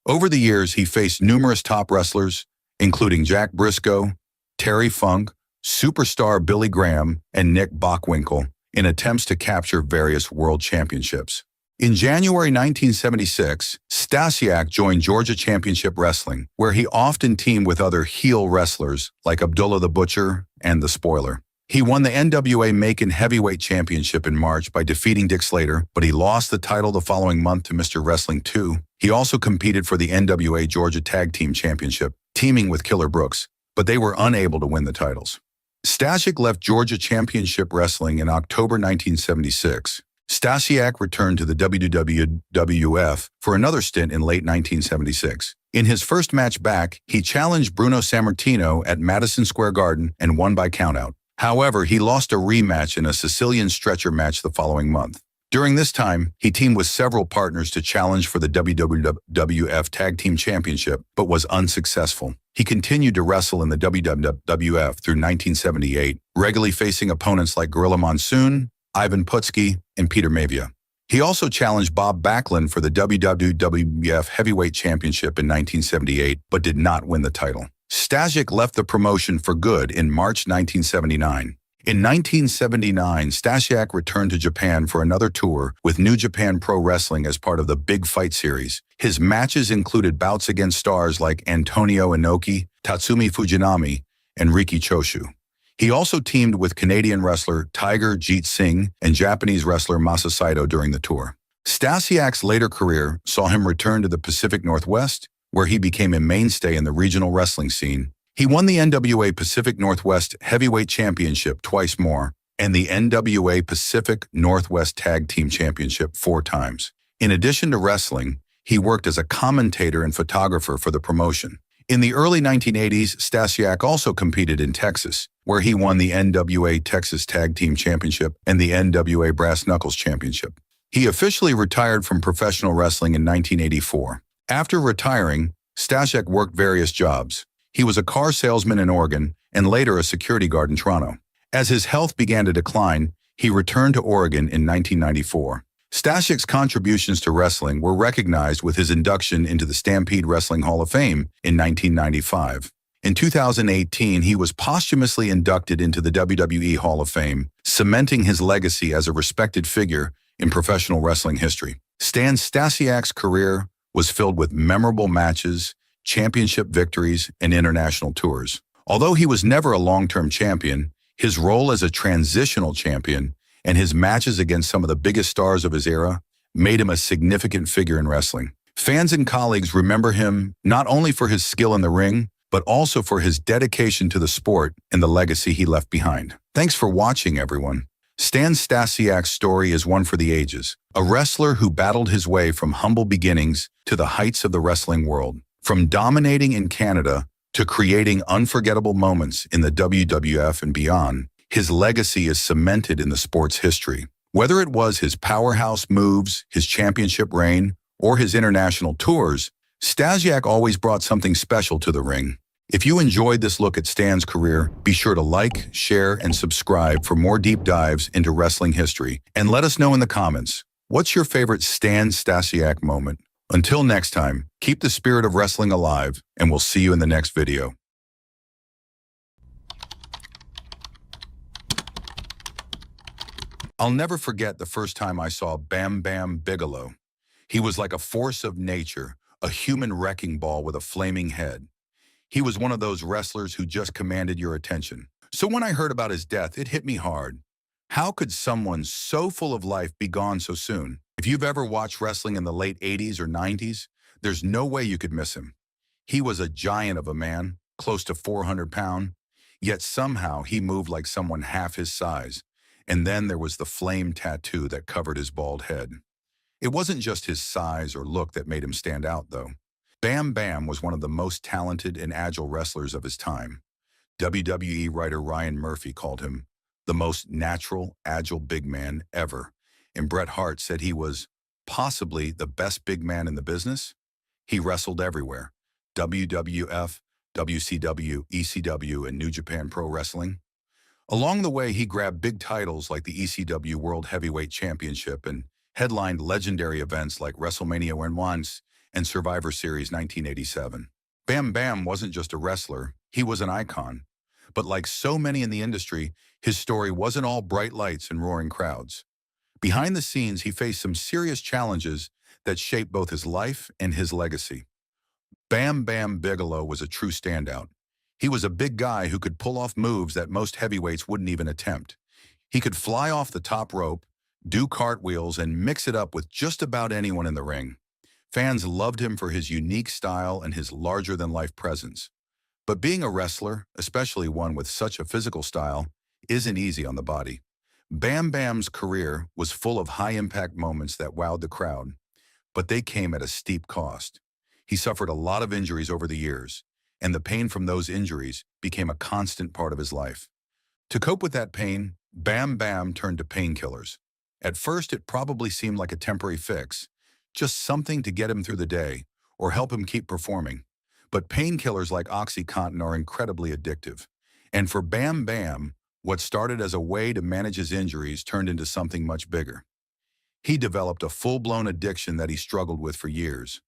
Over the years, he faced numerous top wrestlers, including Jack Briscoe, Terry Funk, superstar Billy Graham, and Nick Bockwinkel, in attempts to capture various world championships. In January 1976, Stasiak joined Georgia Championship Wrestling, where he often teamed with other heel wrestlers like Abdullah the Butcher and the Spoiler. He won the NWA Macon Heavyweight Championship in March by defeating Dick Slater, but he lost the title the following month to Mr. Wrestling 2. He also competed for the NWA Georgia Tag Team Championship, teaming with Killer Brooks, but they were unable to win the titles. Stasiak left Georgia Championship Wrestling in October 1976. Stasiak returned to the WWF for another stint in late 1976. In his first match back, he challenged Bruno Sammartino at Madison Square Garden and won by countout. However, he lost a rematch in a Sicilian stretcher match the following month. During this time, he teamed with several partners to challenge for the WWF Tag Team Championship, but was unsuccessful. He continued to wrestle in the WWF through 1978, regularly facing opponents like Gorilla Monsoon, Ivan Putski, and Peter Maivia. He also challenged Bob Backlund for the WWF Heavyweight Championship in 1978, but did not win the title. Stasiak left the promotion for good in March 1979. In 1979, Stasiak returned to Japan for another tour with New Japan Pro Wrestling as part of the Big Fight series. His matches included bouts against stars like Antonio Inoki, Tatsumi Fujinami, and Riki Choshu. He also teamed with Canadian wrestler Tiger Jeet Singh and Japanese wrestler Masa Saito during the tour. Stasiak's later career saw him return to the Pacific Northwest, where he became a mainstay in the regional wrestling scene. He won the NWA Pacific Northwest Heavyweight Championship twice more, and the NWA Pacific Northwest Tag Team Championship 4 times. In addition to wrestling, he worked as a commentator and photographer for the promotion. In the early 1980s, Stasiak also competed in Texas, where he won the NWA Texas Tag Team Championship and the NWA Brass Knuckles Championship. He officially retired from professional wrestling in 1984. After retiring, Stasiak worked various jobs. He was a car salesman in Oregon and later a security guard in Toronto. As his health began to decline, he returned to Oregon in 1994. Stasiak's contributions to wrestling were recognized with his induction into the Stampede Wrestling Hall of Fame in 1995. In 2018, he was posthumously inducted into the WWE Hall of Fame, cementing his legacy as a respected figure in professional wrestling history. Stan Stasiak's career was filled with memorable matches, championship victories, and international tours. Although he was never a long-term champion, his role as a transitional champion and his matches against some of the biggest stars of his era made him a significant figure in wrestling. Fans and colleagues remember him not only for his skill in the ring, but also for his dedication to the sport and the legacy he left behind. Thanks for watching, everyone. Stan Stasiak's story is one for the ages, a wrestler who battled his way from humble beginnings to the heights of the wrestling world. From dominating in Canada to creating unforgettable moments in the WWF and beyond, his legacy is cemented in the sport's history. Whether it was his powerhouse moves, his championship reign, or his international tours, Stasiak always brought something special to the ring. If you enjoyed this look at Stan's career, be sure to like, share, and subscribe for more deep dives into wrestling history. And let us know in the comments, what's your favorite Stan Stasiak moment? Until next time, keep the spirit of wrestling alive, and we'll see you in the next video. I'll never forget the first time I saw Bam Bam Bigelow. He was like a force of nature, a human wrecking ball with a flaming head. He was one of those wrestlers who just commanded your attention. So when I heard about his death, it hit me hard. How could someone so full of life be gone so soon? If you've ever watched wrestling in the late 80s or 90s, there's no way you could miss him. He was a giant of a man, close to 400 pounds, yet somehow he moved like someone half his size. And then there was the flame tattoo that covered his bald head. It wasn't just his size or look that made him stand out, though. Bam Bam was one of the most talented and agile wrestlers of his time. WWE writer Ryan Murphy called him the most natural, agile big man ever, and Bret Hart said he was possibly the best big man in the business. He wrestled everywhere: WWF, WCW, ECW, and New Japan Pro Wrestling. Along the way, he grabbed big titles like the ECW World Heavyweight Championship and headlined legendary events like WrestleMania When Once and Survivor Series 1987. Bam Bam wasn't just a wrestler, he was an icon. But like so many in the industry, his story wasn't all bright lights and roaring crowds. Behind the scenes, he faced some serious challenges that shaped both his life and his legacy. Bam Bam Bigelow was a true standout. He was a big guy who could pull off moves that most heavyweights wouldn't even attempt. He could fly off the top rope, do cartwheels, and mix it up with just about anyone in the ring. Fans loved him for his unique style and his larger-than-life presence. But being a wrestler, especially one with such a physical style, isn't easy on the body. Bam Bam's career was full of high-impact moments that wowed the crowd, but they came at a steep cost. He suffered a lot of injuries over the years, and the pain from those injuries became a constant part of his life. To cope with that pain, Bam Bam turned to painkillers. At first, it probably seemed like a temporary fix, just something to get him through the day or help him keep performing. But painkillers like OxyContin are incredibly addictive. And for Bam Bam, what started as a way to manage his injuries turned into something much bigger. He developed a full-blown addiction that he struggled with for years.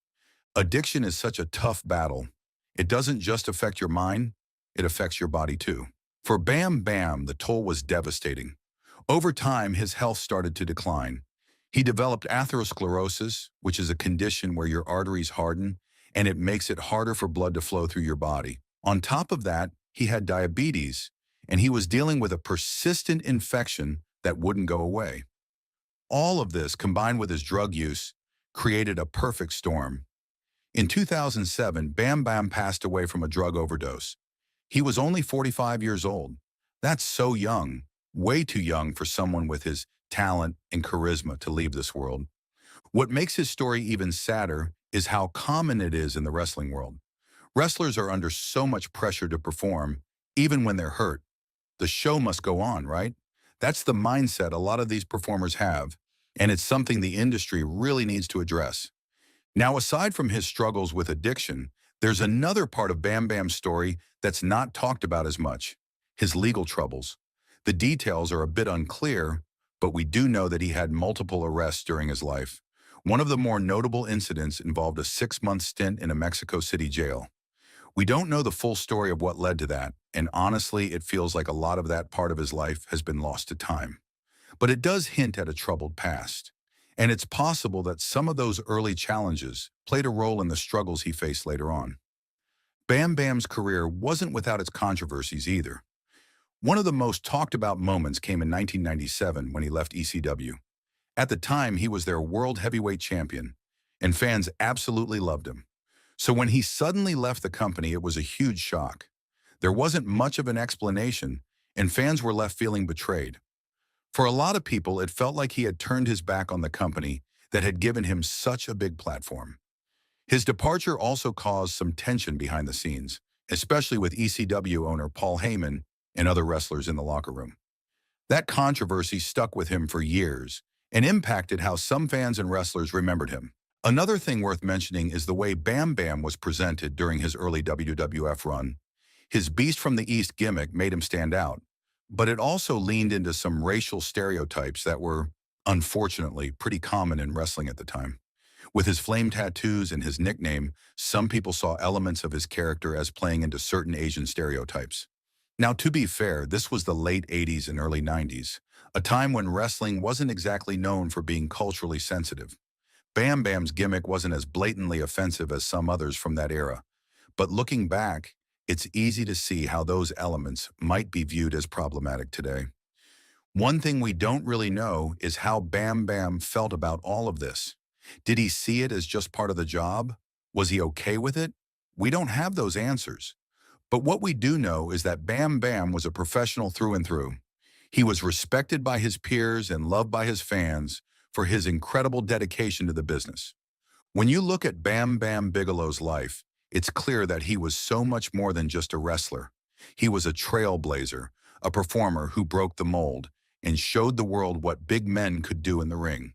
Addiction is such a tough battle. It doesn't just affect your mind, it affects your body too. For Bam Bam, the toll was devastating. Over time, his health started to decline. He developed atherosclerosis, which is a condition where your arteries harden, and it makes it harder for blood to flow through your body. On top of that, he had diabetes, and he was dealing with a persistent infection that wouldn't go away. All of this, combined with his drug use, created a perfect storm. In 2007, Bam Bam passed away from a drug overdose. He was only 45 years old. That's so young, way too young for someone with his talent and charisma to leave this world. What makes his story even sadder is how common it is in the wrestling world. Wrestlers are under so much pressure to perform, even when they're hurt. The show must go on, right? That's the mindset a lot of these performers have, and it's something the industry really needs to address. Now, aside from his struggles with addiction, there's another part of Bam Bam's story that's not talked about as much: his legal troubles. The details are a bit unclear, but we do know that he had multiple arrests during his life. One of the more notable incidents involved a 6-month stint in a Mexico City jail. We don't know the full story of what led to that, and honestly, it feels like a lot of that part of his life has been lost to time. But it does hint at a troubled past. And it's possible that some of those early challenges played a role in the struggles he faced later on. Bam Bam's career wasn't without its controversies either. One of the most talked about moments came in 1997 when he left ECW. At the time, he was their world heavyweight champion, and fans absolutely loved him. So when he suddenly left the company, it was a huge shock. There wasn't much of an explanation, and fans were left feeling betrayed. For a lot of people, it felt like he had turned his back on the company that had given him such a big platform. His departure also caused some tension behind the scenes, especially with ECW owner Paul Heyman and other wrestlers in the locker room. That controversy stuck with him for years and impacted how some fans and wrestlers remembered him. Another thing worth mentioning is the way Bam Bam was presented during his early WWF run. His Beast from the East gimmick made him stand out, but it also leaned into some racial stereotypes that were, unfortunately, pretty common in wrestling at the time. With his flame tattoos and his nickname, some people saw elements of his character as playing into certain Asian stereotypes. Now, to be fair, this was the late 80s and early 90s, a time when wrestling wasn't exactly known for being culturally sensitive. Bam Bam's gimmick wasn't as blatantly offensive as some others from that era, but looking back, it's easy to see how those elements might be viewed as problematic today. One thing we don't really know is how Bam Bam felt about all of this. Did he see it as just part of the job? Was he okay with it? We don't have those answers. But what we do know is that Bam Bam was a professional through and through. He was respected by his peers and loved by his fans for his incredible dedication to the business. When you look at Bam Bam Bigelow's life, it's clear that he was so much more than just a wrestler. He was a trailblazer, a performer who broke the mold and showed the world what big men could do in the ring.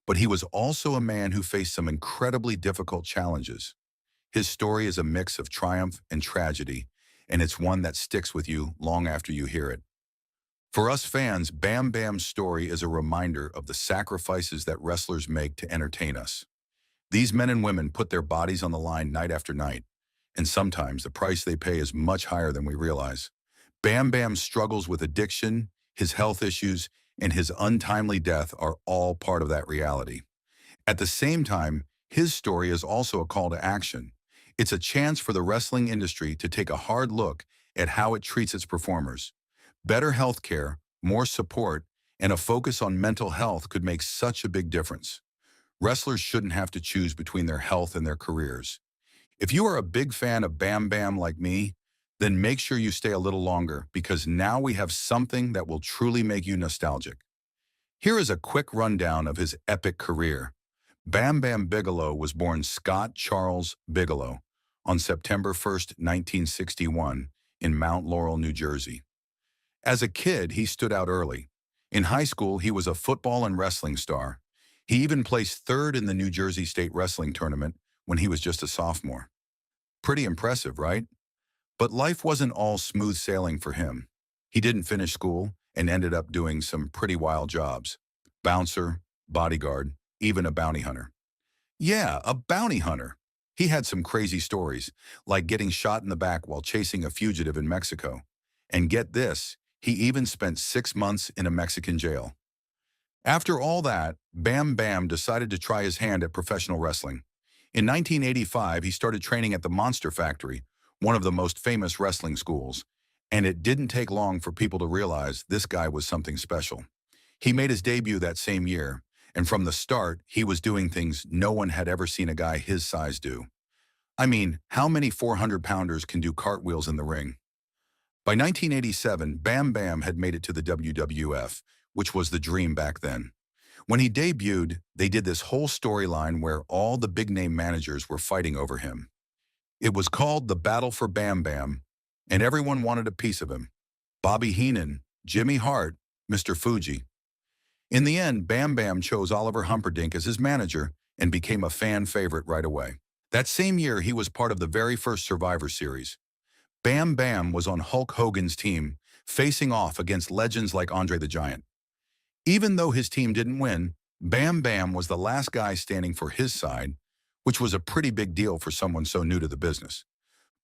But he was also a man who faced some incredibly difficult challenges. His story is a mix of triumph and tragedy, and it's one that sticks with you long after you hear it. For us fans, Bam Bam's story is a reminder of the sacrifices that wrestlers make to entertain us. These men and women put their bodies on the line night after night, and sometimes the price they pay is much higher than we realize. Bam Bam's struggles with addiction, his health issues, and his untimely death are all part of that reality. At the same time, his story is also a call to action. It's a chance for the wrestling industry to take a hard look at how it treats its performers. Better health care, more support, and a focus on mental health could make such a big difference. Wrestlers shouldn't have to choose between their health and their careers. If you are a big fan of Bam Bam like me, then make sure you stay a little longer because now we have something that will truly make you nostalgic. Here is a quick rundown of his epic career. Bam Bam Bigelow was born Scott Charles Bigelow on September 1st, 1961, in Mount Laurel, New Jersey. As a kid, he stood out early. In high school, he was a football and wrestling star. He even placed third in the New Jersey State Wrestling Tournament when he was just a sophomore. Pretty impressive, right? But life wasn't all smooth sailing for him. He didn't finish school and ended up doing some pretty wild jobs. Bouncer, bodyguard, even a bounty hunter. Yeah, a bounty hunter. He had some crazy stories, like getting shot in the back while chasing a fugitive in Mexico. And get this, he even spent 6 months in a Mexican jail. After all that, Bam Bam decided to try his hand at professional wrestling. In 1985, he started training at the Monster Factory, one of the most famous wrestling schools, and it didn't take long for people to realize this guy was something special. He made his debut that same year, and from the start, he was doing things no one had ever seen a guy his size do. I mean, how many 400-pounders can do cartwheels in the ring? By 1987, Bam Bam had made it to the WWF, which was the dream back then. When he debuted, they did this whole storyline where all the big-name managers were fighting over him. It was called the Battle for Bam Bam, and everyone wanted a piece of him. Bobby Heenan, Jimmy Hart, Mr. Fuji. In the end, Bam Bam chose Oliver Humperdinck as his manager and became a fan favorite right away. That same year, he was part of the very first Survivor Series. Bam Bam was on Hulk Hogan's team, facing off against legends like Andre the Giant. Even though his team didn't win, Bam Bam was the last guy standing for his side, which was a pretty big deal for someone so new to the business.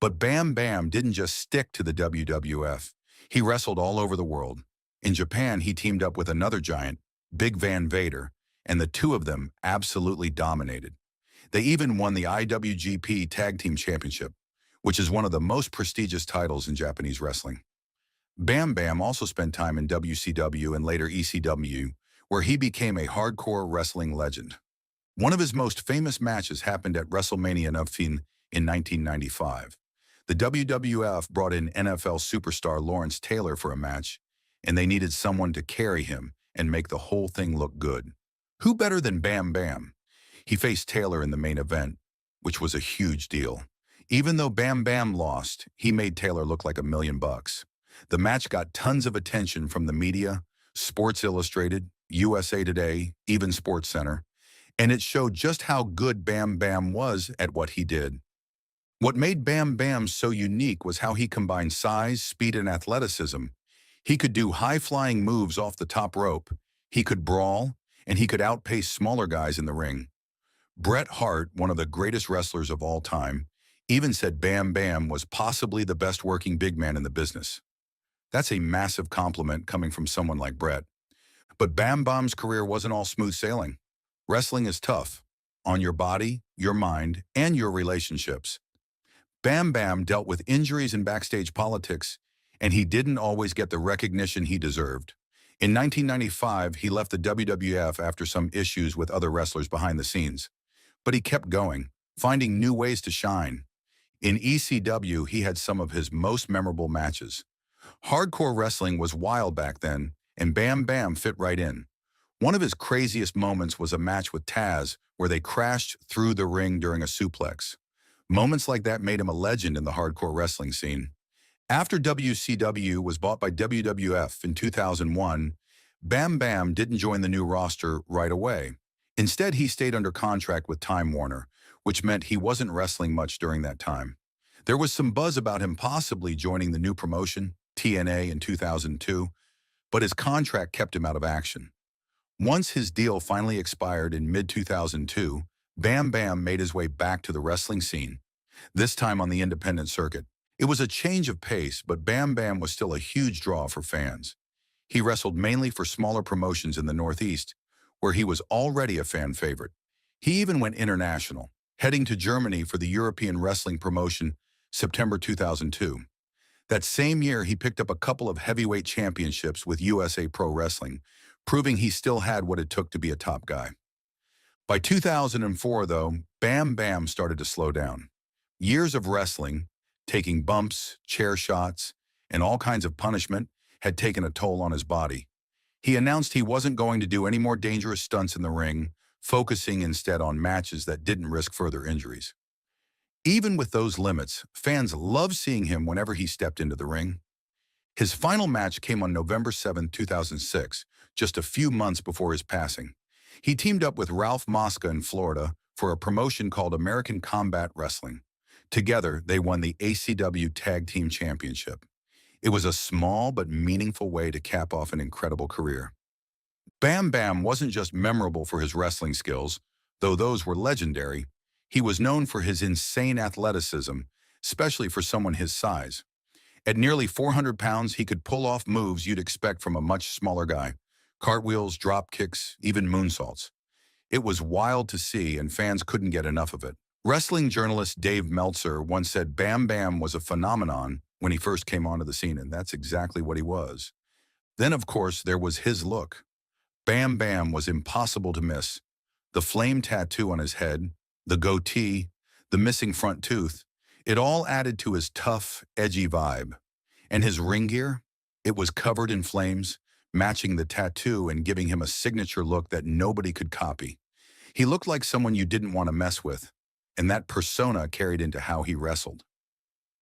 But Bam Bam didn't just stick to the WWF. He wrestled all over the world. In Japan, he teamed up with another giant, Big Van Vader, and the two of them absolutely dominated. They even won the IWGP Tag Team Championship, which is one of the most prestigious titles in Japanese wrestling. Bam Bam also spent time in WCW and later ECW, where he became a hardcore wrestling legend. One of his most famous matches happened at WrestleMania 19 in 1995. The WWF brought in NFL superstar Lawrence Taylor for a match, and they needed someone to carry him and make the whole thing look good. Who better than Bam Bam? He faced Taylor in the main event, which was a huge deal. Even though Bam Bam lost, he made Taylor look like $1,000,000. The match got tons of attention from the media, Sports Illustrated, USA Today, even SportsCenter, and it showed just how good Bam Bam was at what he did. What made Bam Bam so unique was how he combined size, speed, and athleticism. He could do high-flying moves off the top rope, he could brawl, and he could outpace smaller guys in the ring. Bret Hart, one of the greatest wrestlers of all time, even said Bam Bam was possibly the best working big man in the business. That's a massive compliment coming from someone like Bret. But Bam Bam's career wasn't all smooth sailing. Wrestling is tough, on your body, your mind, and your relationships. Bam Bam dealt with injuries and backstage politics, and he didn't always get the recognition he deserved. In 1995, he left the WWF after some issues with other wrestlers behind the scenes. But he kept going, finding new ways to shine. In ECW, he had some of his most memorable matches. Hardcore wrestling was wild back then, and Bam Bam fit right in. One of his craziest moments was a match with Taz where they crashed through the ring during a suplex. Moments like that made him a legend in the hardcore wrestling scene. After WCW was bought by WWF in 2001, Bam Bam didn't join the new roster right away. Instead, he stayed under contract with Time Warner, which meant he wasn't wrestling much during that time. There was some buzz about him possibly joining the new promotion, TNA, in 2002, but his contract kept him out of action. Once his deal finally expired in mid-2002, Bam Bam made his way back to the wrestling scene, this time on the independent circuit. It was a change of pace, but Bam Bam was still a huge draw for fans. He wrestled mainly for smaller promotions in the Northeast, where he was already a fan favorite. He even went international, heading to Germany for the European wrestling promotion September 2002. That same year, he picked up a couple of heavyweight championships with USA Pro Wrestling, proving he still had what it took to be a top guy. By 2004, though, Bam Bam started to slow down. Years of wrestling, taking bumps, chair shots, and all kinds of punishment had taken a toll on his body. He announced he wasn't going to do any more dangerous stunts in the ring, focusing instead on matches that didn't risk further injuries. Even with those limits, fans loved seeing him whenever he stepped into the ring. His final match came on November 7, 2006, just a few months before his passing. He teamed up with Ralph Mosca in Florida for a promotion called American Combat Wrestling. Together, they won the ACW Tag Team Championship. It was a small but meaningful way to cap off an incredible career. Bam Bam wasn't just memorable for his wrestling skills, though those were legendary. He was known for his insane athleticism, especially for someone his size. At nearly 400 pounds, he could pull off moves you'd expect from a much smaller guy. Cartwheels, drop kicks, even moonsaults. It was wild to see, and fans couldn't get enough of it. Wrestling journalist Dave Meltzer once said Bam Bam was a phenomenon when he first came onto the scene, and that's exactly what he was. Then, of course, there was his look. Bam Bam was impossible to miss. The flame tattoo on his head, the goatee, the missing front tooth, it all added to his tough, edgy vibe. And his ring gear? It was covered in flames, matching the tattoo and giving him a signature look that nobody could copy. He looked like someone you didn't want to mess with, and that persona carried into how he wrestled.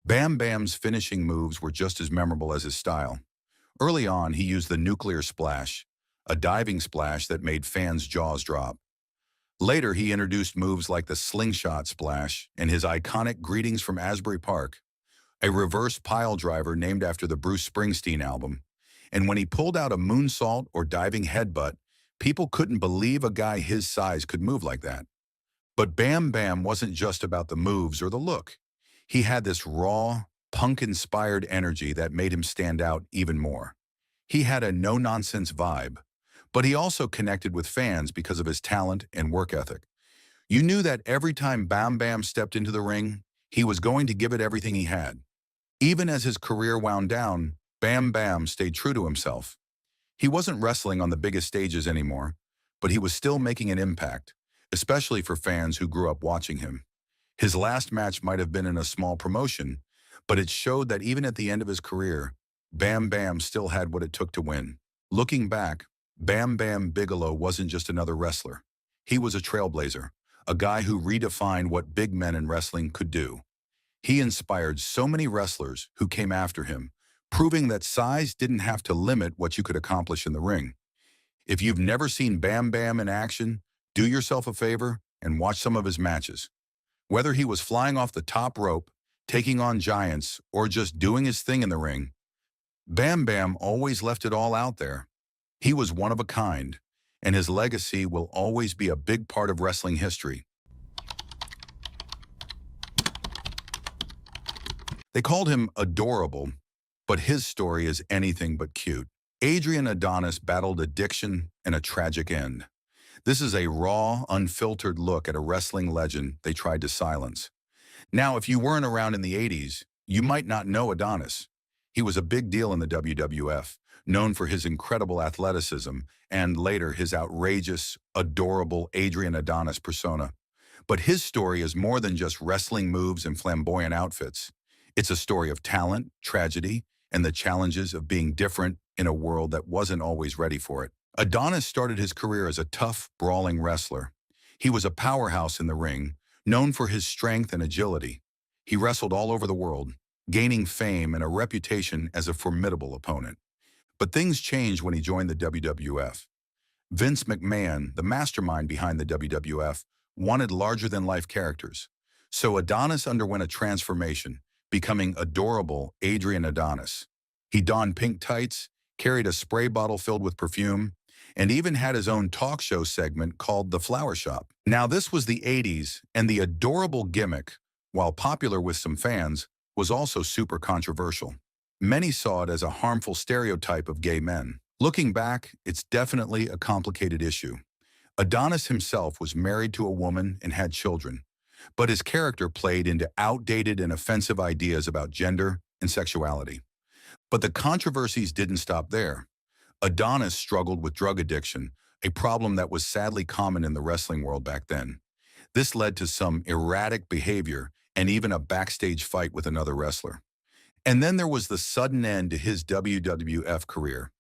Bam Bam's finishing moves were just as memorable as his style. Early on, he used the nuclear splash, a diving splash that made fans' jaws drop. Later, he introduced moves like the slingshot splash and his iconic Greetings from Asbury Park, a reverse pile driver named after the Bruce Springsteen album. And when he pulled out a moonsault or diving headbutt, people couldn't believe a guy his size could move like that. But Bam Bam wasn't just about the moves or the look. He had this raw, punk-inspired energy that made him stand out even more. He had a no-nonsense vibe, but he also connected with fans because of his talent and work ethic. You knew that every time Bam Bam stepped into the ring, he was going to give it everything he had. Even as his career wound down, Bam Bam stayed true to himself. He wasn't wrestling on the biggest stages anymore, but he was still making an impact, especially for fans who grew up watching him. His last match might have been in a small promotion, but it showed that even at the end of his career, Bam Bam still had what it took to win. Looking back, Bam Bam Bigelow wasn't just another wrestler. He was a trailblazer, a guy who redefined what big men in wrestling could do. He inspired so many wrestlers who came after him, proving that size didn't have to limit what you could accomplish in the ring. If you've never seen Bam Bam in action, do yourself a favor and watch some of his matches. Whether he was flying off the top rope, taking on giants, or just doing his thing in the ring, Bam Bam always left it all out there. He was one of a kind, and his legacy will always be a big part of wrestling history. They called him adorable, but his story is anything but cute. Adrian Adonis battled addiction and a tragic end. This is a raw, unfiltered look at a wrestling legend they tried to silence. Now, if you weren't around in the 80s, you might not know Adonis. He was a big deal in the WWF, known for his incredible athleticism and later his outrageous, adorable Adrian Adonis persona. But his story is more than just wrestling moves and flamboyant outfits. It's a story of talent, tragedy, and the challenges of being different in a world that wasn't always ready for it. Adonis started his career as a tough, brawling wrestler. He was a powerhouse in the ring, known for his strength and agility. He wrestled all over the world, gaining fame and a reputation as a formidable opponent. But things changed when he joined the WWF. Vince McMahon, the mastermind behind the WWF, wanted larger-than-life characters. So Adonis underwent a transformation, becoming adorable Adrian Adonis. He donned pink tights, carried a spray bottle filled with perfume, and even had his own talk show segment called The Flower Shop. Now, this was the 80s, and the adorable gimmick, while popular with some fans, was also super controversial. Many saw it as a harmful stereotype of gay men. Looking back, it's definitely a complicated issue. Adonis himself was married to a woman and had children, but his character played into outdated and offensive ideas about gender and sexuality. But the controversies didn't stop there. Adonis struggled with drug addiction, a problem that was sadly common in the wrestling world back then. This led to some erratic behavior and even a backstage fight with another wrestler. And then there was the sudden end to his WWF career.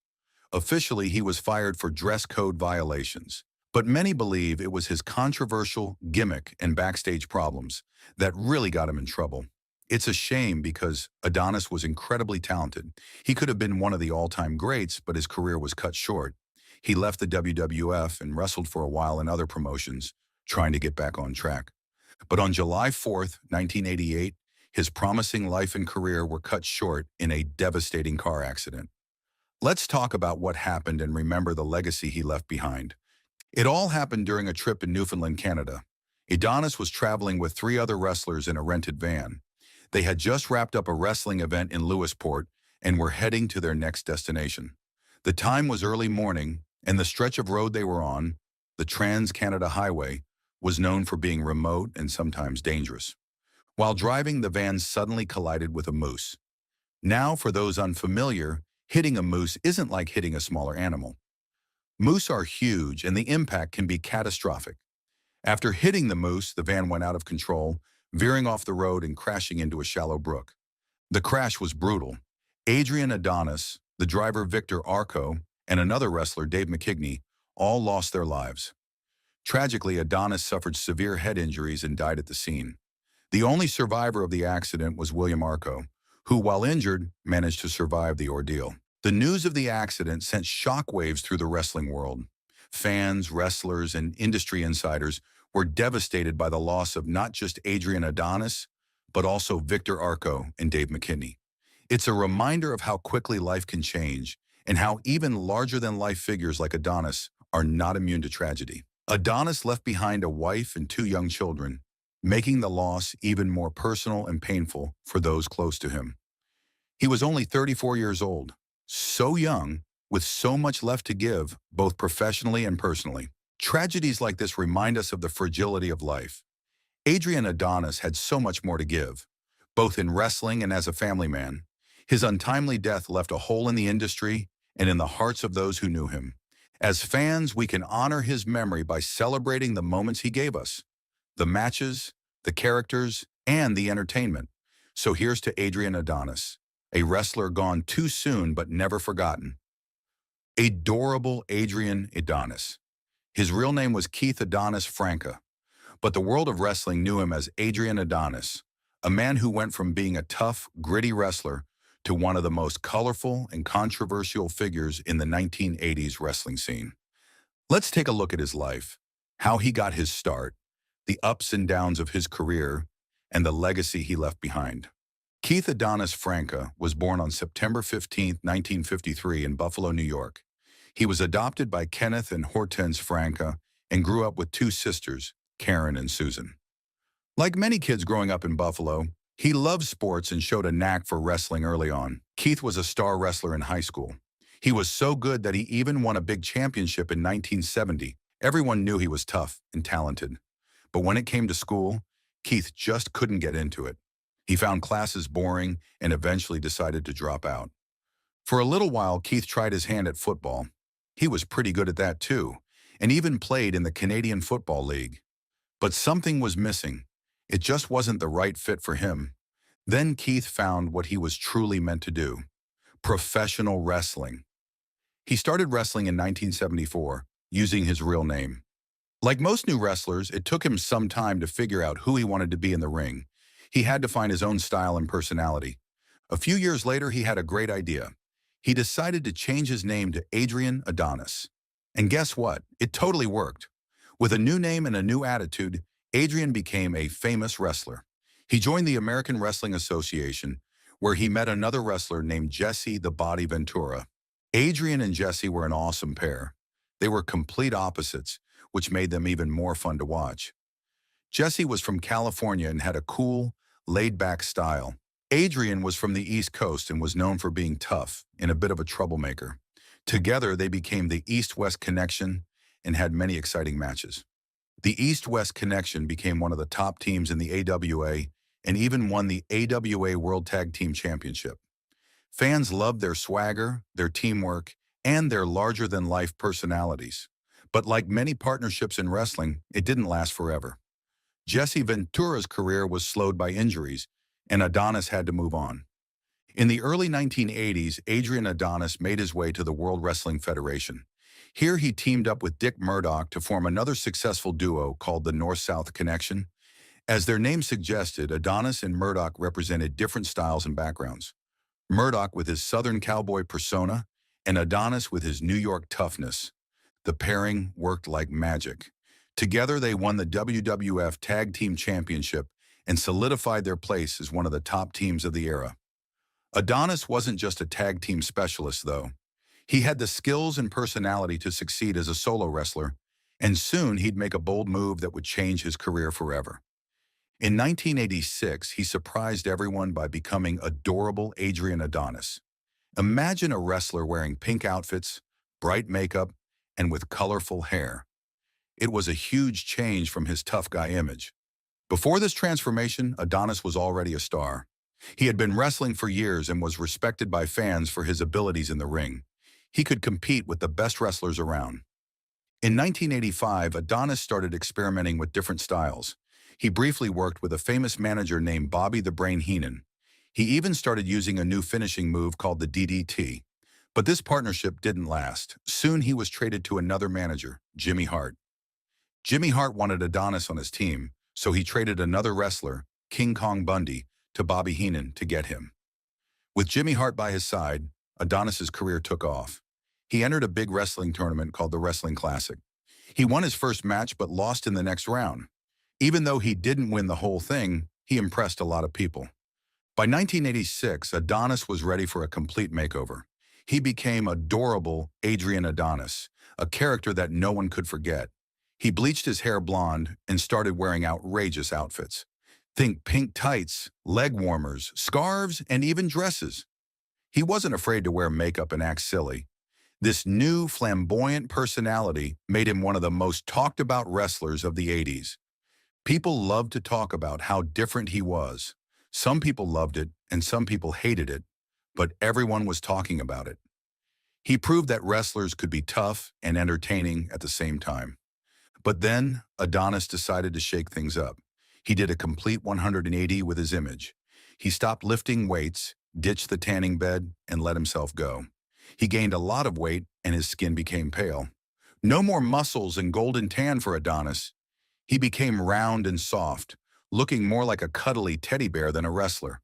Officially, he was fired for dress code violations, but many believe it was his controversial gimmick and backstage problems that really got him in trouble. It's a shame because Adonis was incredibly talented. He could have been one of the all-time greats, but his career was cut short. He left the WWF and wrestled for a while in other promotions, trying to get back on track. But on July 4th, 1988, his promising life and career were cut short in a devastating car accident. Let's talk about what happened and remember the legacy he left behind. It all happened during a trip in Newfoundland, Canada. Adonis was traveling with three other wrestlers in a rented van. They had just wrapped up a wrestling event in Lewisport and were heading to their next destination. The time was early morning, and the stretch of road they were on, the Trans-Canada Highway, was known for being remote and sometimes dangerous. While driving, the van suddenly collided with a moose. Now, for those unfamiliar, hitting a moose isn't like hitting a smaller animal. Moose are huge, and the impact can be catastrophic. After hitting the moose, the van went out of control, veering off the road and crashing into a shallow brook. The crash was brutal. Adrian Adonis, the driver Victor Arco, and another wrestler, Dave McKigney, all lost their lives. Tragically, Adonis suffered severe head injuries and died at the scene. The only survivor of the accident was William Arco, who, while injured, managed to survive the ordeal. The news of the accident sent shockwaves through the wrestling world. Fans, wrestlers, and industry insiders were devastated by the loss of not just Adrian Adonis, but also Victor Arco and Dave McKinney. It's a reminder of how quickly life can change and how even larger-than-life figures like Adonis are not immune to tragedy. Adonis left behind a wife and two young children, making the loss even more personal and painful for those close to him. He was only 34 years old, so young, with so much left to give, both professionally and personally. Tragedies like this remind us of the fragility of life. Adrian Adonis had so much more to give, both in wrestling and as a family man. His untimely death left a hole in the industry and in the hearts of those who knew him. As fans, we can honor his memory by celebrating the moments he gave us, the matches, the characters, and the entertainment. So here's to Adrian Adonis, a wrestler gone too soon but never forgotten. Adorable Adrian Adonis. His real name was Keith Adonis Franca, but the world of wrestling knew him as Adrian Adonis, a man who went from being a tough, gritty wrestler to one of the most colorful and controversial figures in the 1980s wrestling scene. Let's take a look at his life, how he got his start, the ups and downs of his career, and the legacy he left behind. Keith Adonis Franca was born on September 15, 1953 in Buffalo, New York. He was adopted by Kenneth and Hortense Franca and grew up with two sisters, Karen and Susan. Like many kids growing up in Buffalo, he loved sports and showed a knack for wrestling early on. Keith was a star wrestler in high school. He was so good that he even won a big championship in 1970. Everyone knew he was tough and talented. But when it came to school, Keith just couldn't get into it. He found classes boring and eventually decided to drop out. For a little while, Keith tried his hand at football. He was pretty good at that too, and even played in the Canadian Football League. But something was missing. It just wasn't the right fit for him. Then Keith found what he was truly meant to do: professional wrestling. He started wrestling in 1974, using his real name. Like most new wrestlers, it took him some time to figure out who he wanted to be in the ring. He had to find his own style and personality. A few years later, he had a great idea. He decided to change his name to Adrian Adonis. And guess what? It totally worked. With a new name and a new attitude, Adrian became a famous wrestler. He joined the American Wrestling Association, where he met another wrestler named Jesse "The Body" Ventura. Adrian and Jesse were an awesome pair. They were complete opposites, which made them even more fun to watch. Jesse was from California and had a cool, laid-back style. Adrian was from the East Coast and was known for being tough and a bit of a troublemaker. Together, they became the East-West Connection and had many exciting matches. The East-West Connection became one of the top teams in the AWA and even won the AWA World Tag Team Championship. Fans loved their swagger, their teamwork, and their larger-than-life personalities. But like many partnerships in wrestling, it didn't last forever. Jesse Ventura's career was slowed by injuries, and Adonis had to move on. In the early 1980s, Adrian Adonis made his way to the World Wrestling Federation. Here he teamed up with Dick Murdoch to form another successful duo called the North-South Connection. As their name suggested, Adonis and Murdoch represented different styles and backgrounds. Murdoch with his Southern cowboy persona, and Adonis with his New York toughness. The pairing worked like magic. Together, they won the WWF Tag Team Championship and solidified their place as one of the top teams of the era. Adonis wasn't just a tag team specialist, though. He had the skills and personality to succeed as a solo wrestler, and soon he'd make a bold move that would change his career forever. In 1986, he surprised everyone by becoming adorable Adrian Adonis. Imagine a wrestler wearing pink outfits, bright makeup, and with colorful hair. It was a huge change from his tough guy image. Before this transformation, Adonis was already a star. He had been wrestling for years and was respected by fans for his abilities in the ring. He could compete with the best wrestlers around. In 1985, Adonis started experimenting with different styles. He briefly worked with a famous manager named Bobby the Brain Heenan. He even started using a new finishing move called the DDT. But this partnership didn't last. Soon he was traded to another manager, Jimmy Hart. Jimmy Hart wanted Adonis on his team, so he traded another wrestler, King Kong Bundy, to Bobby Heenan to get him. With Jimmy Hart by his side, Adonis's career took off. He entered a big wrestling tournament called the Wrestling Classic. He won his first match but lost in the next round. Even though he didn't win the whole thing, he impressed a lot of people. By 1986, Adonis was ready for a complete makeover. He became adorable Adrian Adonis, a character that no one could forget. He bleached his hair blonde and started wearing outrageous outfits. Think pink tights, leg warmers, scarves, and even dresses. He wasn't afraid to wear makeup and act silly. This new, flamboyant personality made him one of the most talked about wrestlers of the 80s. People loved to talk about how different he was. Some people loved it and some people hated it, but everyone was talking about it. He proved that wrestlers could be tough and entertaining at the same time. But then, Adonis decided to shake things up. He did a complete 180 with his image. He stopped lifting weights, ditched the tanning bed, and let himself go. He gained a lot of weight and his skin became pale. No more muscles and golden tan for Adonis. He became round and soft, looking more like a cuddly teddy bear than a wrestler.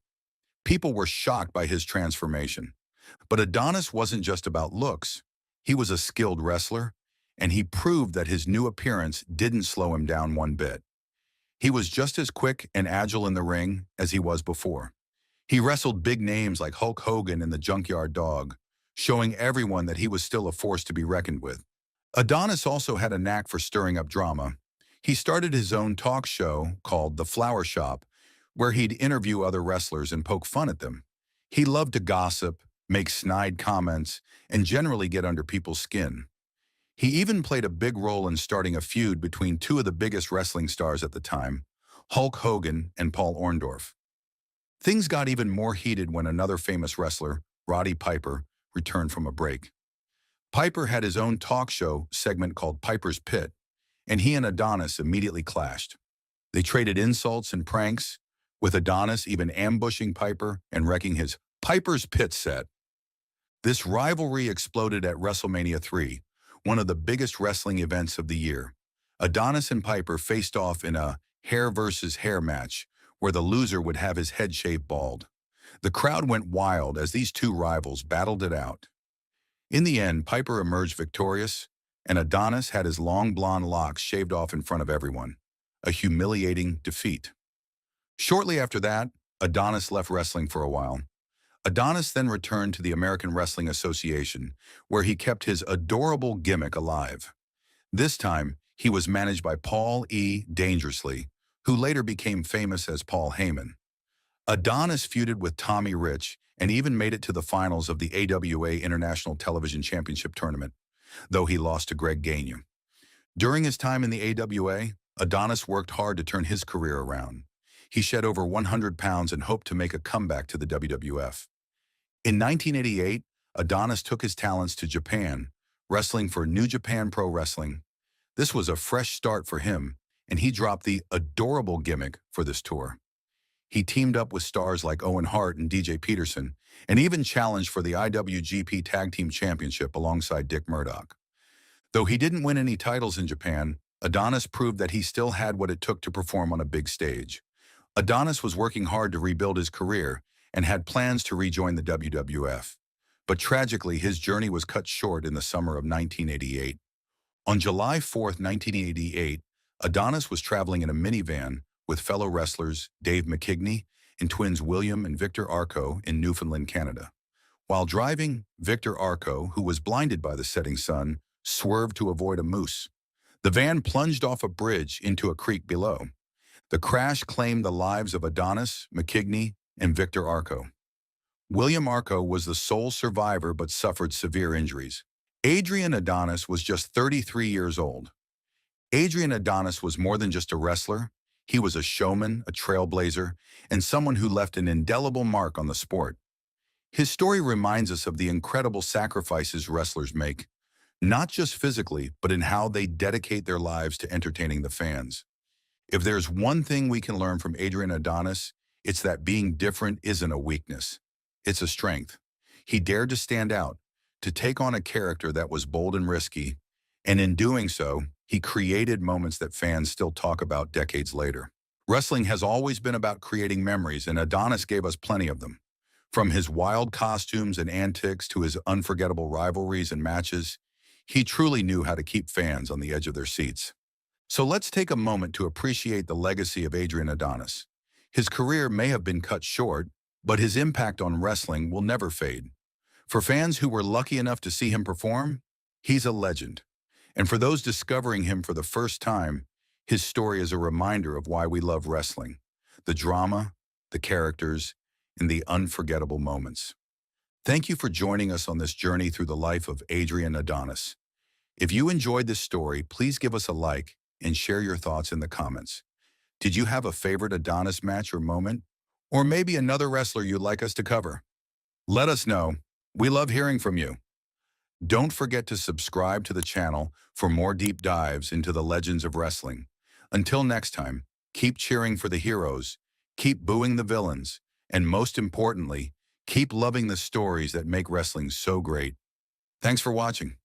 People were shocked by his transformation. But Adonis wasn't just about looks. He was a skilled wrestler, and he proved that his new appearance didn't slow him down one bit. He was just as quick and agile in the ring as he was before. He wrestled big names like Hulk Hogan and the Junkyard Dog, showing everyone that he was still a force to be reckoned with. Adonis also had a knack for stirring up drama. He started his own talk show called The Flower Shop, where he'd interview other wrestlers and poke fun at them. He loved to gossip, make snide comments, and generally get under people's skin. He even played a big role in starting a feud between two of the biggest wrestling stars at the time, Hulk Hogan and Paul Orndorff. Things got even more heated when another famous wrestler, Roddy Piper, returned from a break. Piper had his own talk show segment called Piper's Pit, and he and Adonis immediately clashed. They traded insults and pranks, with Adonis even ambushing Piper and wrecking his Piper's Pit set. This rivalry exploded at WrestleMania 3, one of the biggest wrestling events of the year. Adonis and Piper faced off in a hair versus hair match, where the loser would have his head shaved bald. The crowd went wild as these two rivals battled it out. In the end, Piper emerged victorious, and Adonis had his long blonde locks shaved off in front of everyone. A humiliating defeat. Shortly after that, Adonis left wrestling for a while. Adonis then returned to the American Wrestling Association, where he kept his adorable gimmick alive. This time, he was managed by Paul E. Dangerously, who later became famous as Paul Heyman. Adonis feuded with Tommy Rich and even made it to the finals of the AWA International Television Championship Tournament, though he lost to Greg Gagne. During his time in the AWA, Adonis worked hard to turn his career around. He shed over 100 pounds and hoped to make a comeback to the WWF. In 1988, Adonis took his talents to Japan, wrestling for New Japan Pro Wrestling. This was a fresh start for him, and he dropped the adorable gimmick for this tour. He teamed up with stars like Owen Hart and DJ Peterson, and even challenged for the IWGP Tag Team Championship alongside Dick Murdoch. Though he didn't win any titles in Japan, Adonis proved that he still had what it took to perform on a big stage. Adonis was working hard to rebuild his career and had plans to rejoin the WWF. But tragically, his journey was cut short in the summer of 1988. On July 4, 1988, Adonis was traveling in a minivan with fellow wrestlers Dave McKigney and twins William and Victor Arco in Newfoundland, Canada. While driving, Victor Arco, who was blinded by the setting sun, swerved to avoid a moose. The van plunged off a bridge into a creek below. The crash claimed the lives of Adonis, McKigney, and Victor Arco. William Arco was the sole survivor but suffered severe injuries. Adrian Adonis was just 33 years old. Adrian Adonis was more than just a wrestler. He was a showman, a trailblazer, and someone who left an indelible mark on the sport. His story reminds us of the incredible sacrifices wrestlers make, not just physically, but in how they dedicate their lives to entertaining the fans. If there's one thing we can learn from Adrian Adonis, it's that being different isn't a weakness. It's a strength. He dared to stand out, to take on a character that was bold and risky, and in doing so, he created moments that fans still talk about decades later. Wrestling has always been about creating memories, and Adonis gave us plenty of them. From his wild costumes and antics to his unforgettable rivalries and matches, he truly knew how to keep fans on the edge of their seats. So let's take a moment to appreciate the legacy of Adrian Adonis. His career may have been cut short, but his impact on wrestling will never fade. For fans who were lucky enough to see him perform, he's a legend. And for those discovering him for the first time, his story is a reminder of why we love wrestling: the drama, the characters, and the unforgettable moments. Thank you for joining us on this journey through the life of Adrian Adonis. If you enjoyed this story, please give us a like and share your thoughts in the comments. Did you have a favorite Adonis match or moment? Or maybe another wrestler you'd like us to cover? Let us know. We love hearing from you. Don't forget to subscribe to the channel for more deep dives into the legends of wrestling. Until next time, keep cheering for the heroes, keep booing the villains, and most importantly, keep loving the stories that make wrestling so great. Thanks for watching.